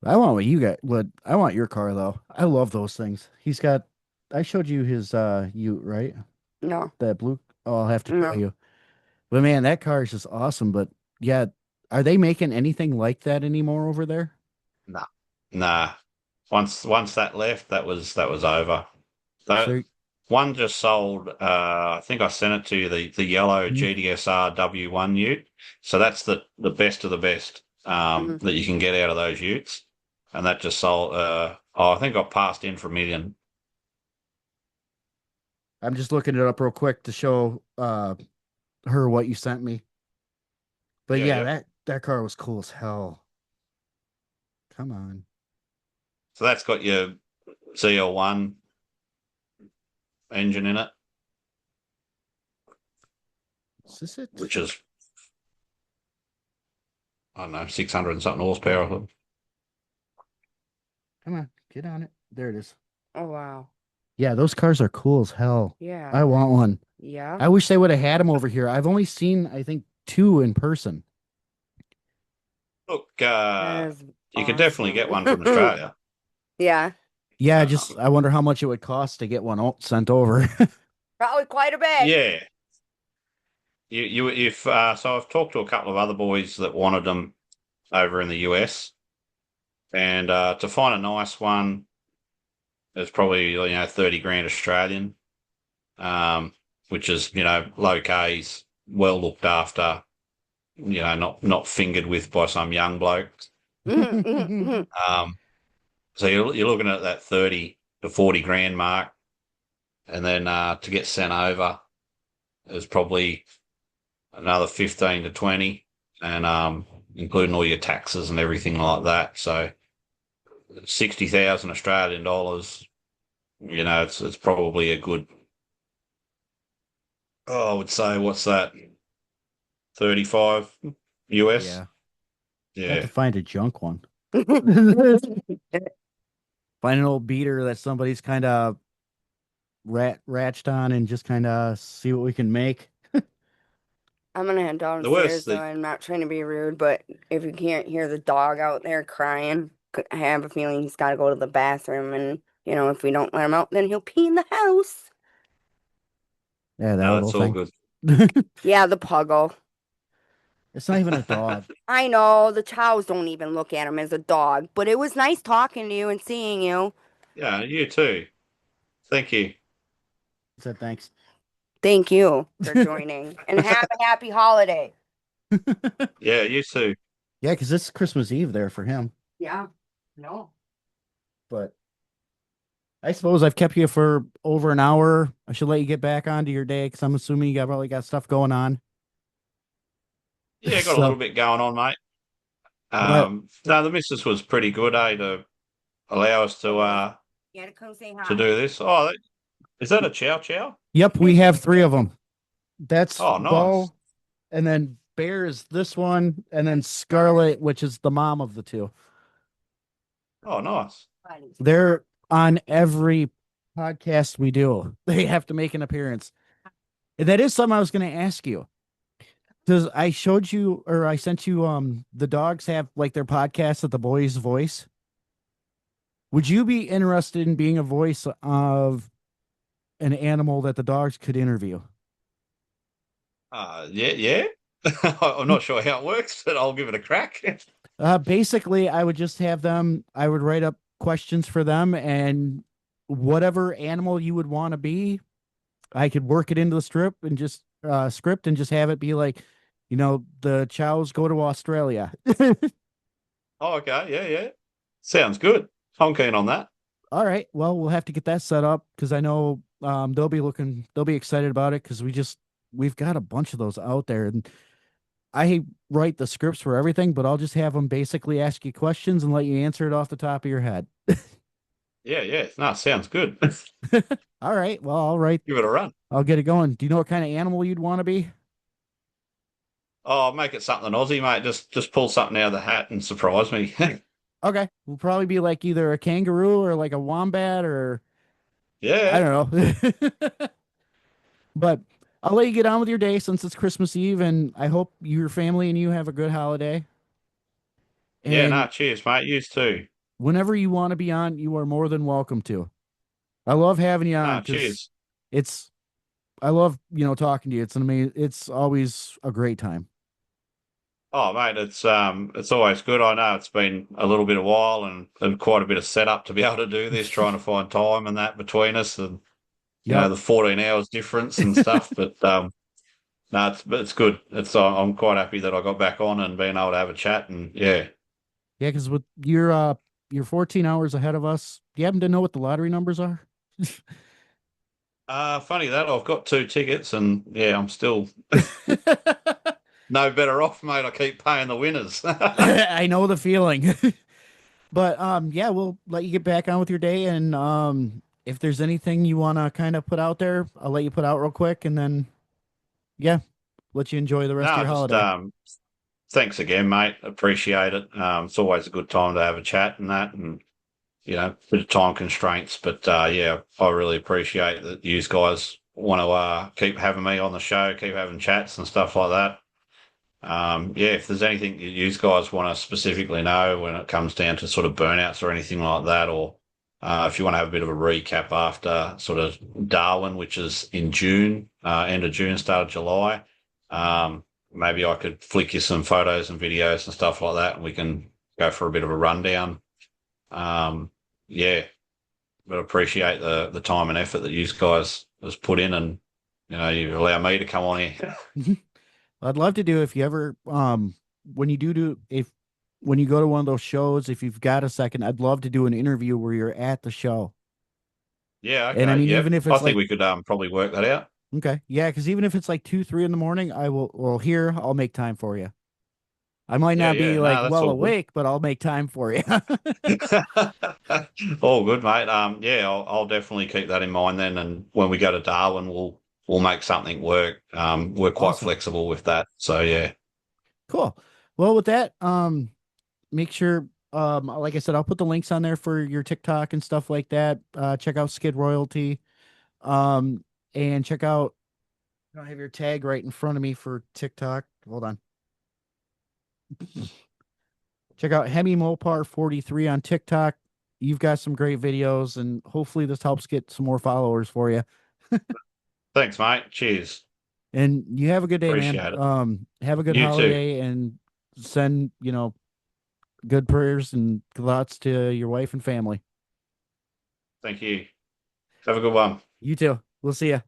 [SPEAKER 2] I want what you got. What I want your car though. I love those things. He's got. I showed you his Ute, right?
[SPEAKER 4] No.
[SPEAKER 2] That blue. Oh, I'll have to show
[SPEAKER 4] No.
[SPEAKER 2] you. But man, that car is just awesome. But yeah, are they making anything like that anymore over there?
[SPEAKER 3] nah, nah. Once that left, that was over. That
[SPEAKER 2] So
[SPEAKER 3] one just sold. I think I sent it to you. The yellow
[SPEAKER 2] Mhm.
[SPEAKER 3] GDSR W1 Ute. So that's the best of the best
[SPEAKER 4] Hmm.
[SPEAKER 3] that you can get out of those Utes, and that just sold. I think I passed in for $1 million.
[SPEAKER 2] I'm just looking it up real quick to show her what you sent me. But
[SPEAKER 3] Yeah,
[SPEAKER 2] yeah,
[SPEAKER 3] yeah.
[SPEAKER 2] that car was cool as hell. Come on.
[SPEAKER 3] So that's got your ZL1 engine in it,
[SPEAKER 2] Is this it?
[SPEAKER 3] which is I don't know 600 and something horsepower.
[SPEAKER 2] Come on, get on it. There it is.
[SPEAKER 4] Oh, wow.
[SPEAKER 2] Yeah, those cars are cool as hell.
[SPEAKER 4] Yeah.
[SPEAKER 2] I want one.
[SPEAKER 4] Yeah.
[SPEAKER 2] I wish they would have had them over here. I've only seen, I think, two in person.
[SPEAKER 3] Look,
[SPEAKER 4] That is
[SPEAKER 3] you could definitely get one from
[SPEAKER 4] awesome.
[SPEAKER 3] Australia.
[SPEAKER 4] Yeah,
[SPEAKER 2] Yeah,
[SPEAKER 3] Um,
[SPEAKER 2] I wonder how much it would cost to get one sent over.
[SPEAKER 4] probably quite a bit.
[SPEAKER 3] yeah, if so, I've talked to a couple of other boys that wanted them over in the US, and to find a nice one is probably 30 grand Australian, which is low K's, well looked after, not fingered with by some young bloke.
[SPEAKER 4] Mhm, mhm, mhm.
[SPEAKER 3] Um, so you're looking at that 30 to 40 grand mark, and then to get sent over is probably another 15 to 20, and including all your taxes and everything like that. So 60,000 Australian dollars, it's probably a good. Oh, I would say, what's that? 35 US.
[SPEAKER 2] Yeah. Have
[SPEAKER 3] Yeah.
[SPEAKER 2] to find a junk one. Find an old beater that somebody's kind of ratched on and just kind of see what we can make.
[SPEAKER 4] I'm gonna head
[SPEAKER 3] The worst
[SPEAKER 4] downstairs, though.
[SPEAKER 3] thing.
[SPEAKER 4] I'm not trying to be rude, but if you can't hear the dog out there crying, I have a feeling he's got to go to the bathroom, and if we don't let him out, then he'll pee in the house.
[SPEAKER 2] Yeah, that
[SPEAKER 3] No,
[SPEAKER 2] little
[SPEAKER 3] that's all
[SPEAKER 2] thing.
[SPEAKER 3] good.
[SPEAKER 4] Yeah, the puggle.
[SPEAKER 2] It's not even a dog.
[SPEAKER 4] I know the chows don't even look at him as a dog, but it was nice talking to you and seeing you.
[SPEAKER 3] Yeah, you too. Thank you.
[SPEAKER 2] Said thanks.
[SPEAKER 4] Thank you for joining, and have a happy holiday.
[SPEAKER 3] Yeah, you too.
[SPEAKER 2] Yeah, because it's Christmas Eve there for him.
[SPEAKER 4] Yeah. No.
[SPEAKER 2] But I suppose I've kept you for over an hour. I should let you get back onto your day because I'm assuming you probably got stuff going on.
[SPEAKER 3] Yeah, got a
[SPEAKER 2] So,
[SPEAKER 3] little bit going on, mate.
[SPEAKER 2] but
[SPEAKER 3] No, the missus was pretty good, to allow us
[SPEAKER 4] You gotta come say
[SPEAKER 3] to
[SPEAKER 4] hi.
[SPEAKER 3] do this. Oh, is that a chow chow?
[SPEAKER 2] yep, we have three of them. That's
[SPEAKER 3] Oh, nice.
[SPEAKER 2] Bo, and then Bear is this one, and then Scarlet, which is the mom of the two.
[SPEAKER 3] Oh, nice.
[SPEAKER 2] They're on every podcast we do. They have to make an appearance. And that is something I was going to ask you. Because I showed you, or I sent you, the dogs have like their podcast at the boys' voice. Would you be interested in being a voice of an animal that the dogs could interview?
[SPEAKER 3] Yeah, yeah. I'm not sure how it works, but I'll give it a crack.
[SPEAKER 2] Basically, I would just have them, I would write up questions for them, and whatever animal you would want to be, I could work it into the script and just have it be like, the chows go to Australia.
[SPEAKER 3] Oh, okay. Yeah, yeah. Sounds good. I'm keen on that.
[SPEAKER 2] All right. Well, we'll have to get that set up because I know they'll be excited about it because we've got a bunch of those out there. And I write the scripts for everything, but I'll just have them basically ask you questions and let you answer it off the top of your head.
[SPEAKER 3] Yeah, yeah. No, sounds good.
[SPEAKER 2] All right. Well,
[SPEAKER 3] Give it a run.
[SPEAKER 2] I'll get it going. Do you know what kind of animal you'd want to be?
[SPEAKER 3] Oh, make it something Aussie, mate. Just pull something out of the hat and surprise me.
[SPEAKER 2] Okay. We'll probably be like either a kangaroo or like a wombat or I
[SPEAKER 3] Yeah.
[SPEAKER 2] don't know. But I'll let you get on with your day since it's Christmas Eve, and I hope your family and you have a good holiday.
[SPEAKER 3] Yeah,
[SPEAKER 2] And
[SPEAKER 3] no, cheers, mate. You too.
[SPEAKER 2] whenever you want to be on, you are more than welcome to. I love having you on
[SPEAKER 3] No,
[SPEAKER 2] because
[SPEAKER 3] cheers.
[SPEAKER 2] it's I love talking to you. It's always a great time.
[SPEAKER 3] Oh, mate, it's always good. I know it's been a little bit of while and quite a bit of setup to be able to do this, trying to find time and that between us, and
[SPEAKER 2] Yep.
[SPEAKER 3] the 14 hours difference and stuff. But no, it's good. I'm quite happy that I got back on and being able to have a chat. And yeah,
[SPEAKER 2] Yeah, because with your 14 hours ahead of us, do you happen to know what the lottery numbers are?
[SPEAKER 3] funny that I've got 2 tickets, and yeah, I'm still no better off, mate. I keep paying the winners.
[SPEAKER 2] I know the feeling. But yeah, we'll let you get back on with your day, and if there's anything you want to kind of put out there, I'll let you put out real quick, and then yeah, let you enjoy the rest of
[SPEAKER 3] No,
[SPEAKER 2] your
[SPEAKER 3] just
[SPEAKER 2] holiday.
[SPEAKER 3] thanks again, mate. Appreciate it. It's always a good time to have a chat and that, and bit of time constraints. But yeah, I really appreciate that you guys want to keep having me on the show, keep having chats and stuff like that. yeah, if there's anything that you guys want to specifically know when it comes down to sort of burnouts or anything like that, or if you want to have a bit of a recap after sort of Darwin, which is in June, end of June, start of July, maybe I could flick you some photos and videos and stuff like that, and we can go for a bit of a rundown. Yeah, but appreciate the time and effort that you guys has put in, and you allow me to come on here.
[SPEAKER 2] I'd love to do if you ever when you when you go to one of those shows, if you've got a second, I'd love to do an interview where you're at the show.
[SPEAKER 3] Yeah, okay.
[SPEAKER 2] And I mean,
[SPEAKER 3] yep.
[SPEAKER 2] even if
[SPEAKER 3] I
[SPEAKER 2] it's
[SPEAKER 3] think we could probably work that out.
[SPEAKER 2] okay, yeah, because even if it's like 2, 3 in the morning, I'll make time for you. I might not be like
[SPEAKER 3] No, that's
[SPEAKER 2] well
[SPEAKER 3] all good.
[SPEAKER 2] awake, but I'll make time for you.
[SPEAKER 3] All good, mate. Yeah, I'll definitely keep that in mind then. And when we go to Darwin, we'll make something work. We're quite
[SPEAKER 2] Awesome.
[SPEAKER 3] flexible with that. So yeah.
[SPEAKER 2] Cool. Well, with that, make sure, like I said, I'll put the links on there for your TikTok and stuff like that. Check out Skid Royalty, and check out. I don't have your tag right in front of me for TikTok. Hold on. Check out Hemi Mopar 43 on TikTok. You've got some great videos, and hopefully this helps get some more followers for you.
[SPEAKER 3] Thanks, mate. Cheers.
[SPEAKER 2] And you have a good day,
[SPEAKER 3] Appreciate
[SPEAKER 2] man. Have a good
[SPEAKER 3] You too.
[SPEAKER 2] holiday, and send good prayers and thoughts to your wife and family.
[SPEAKER 3] Thank you. Have a good one.
[SPEAKER 2] You too. We'll see you.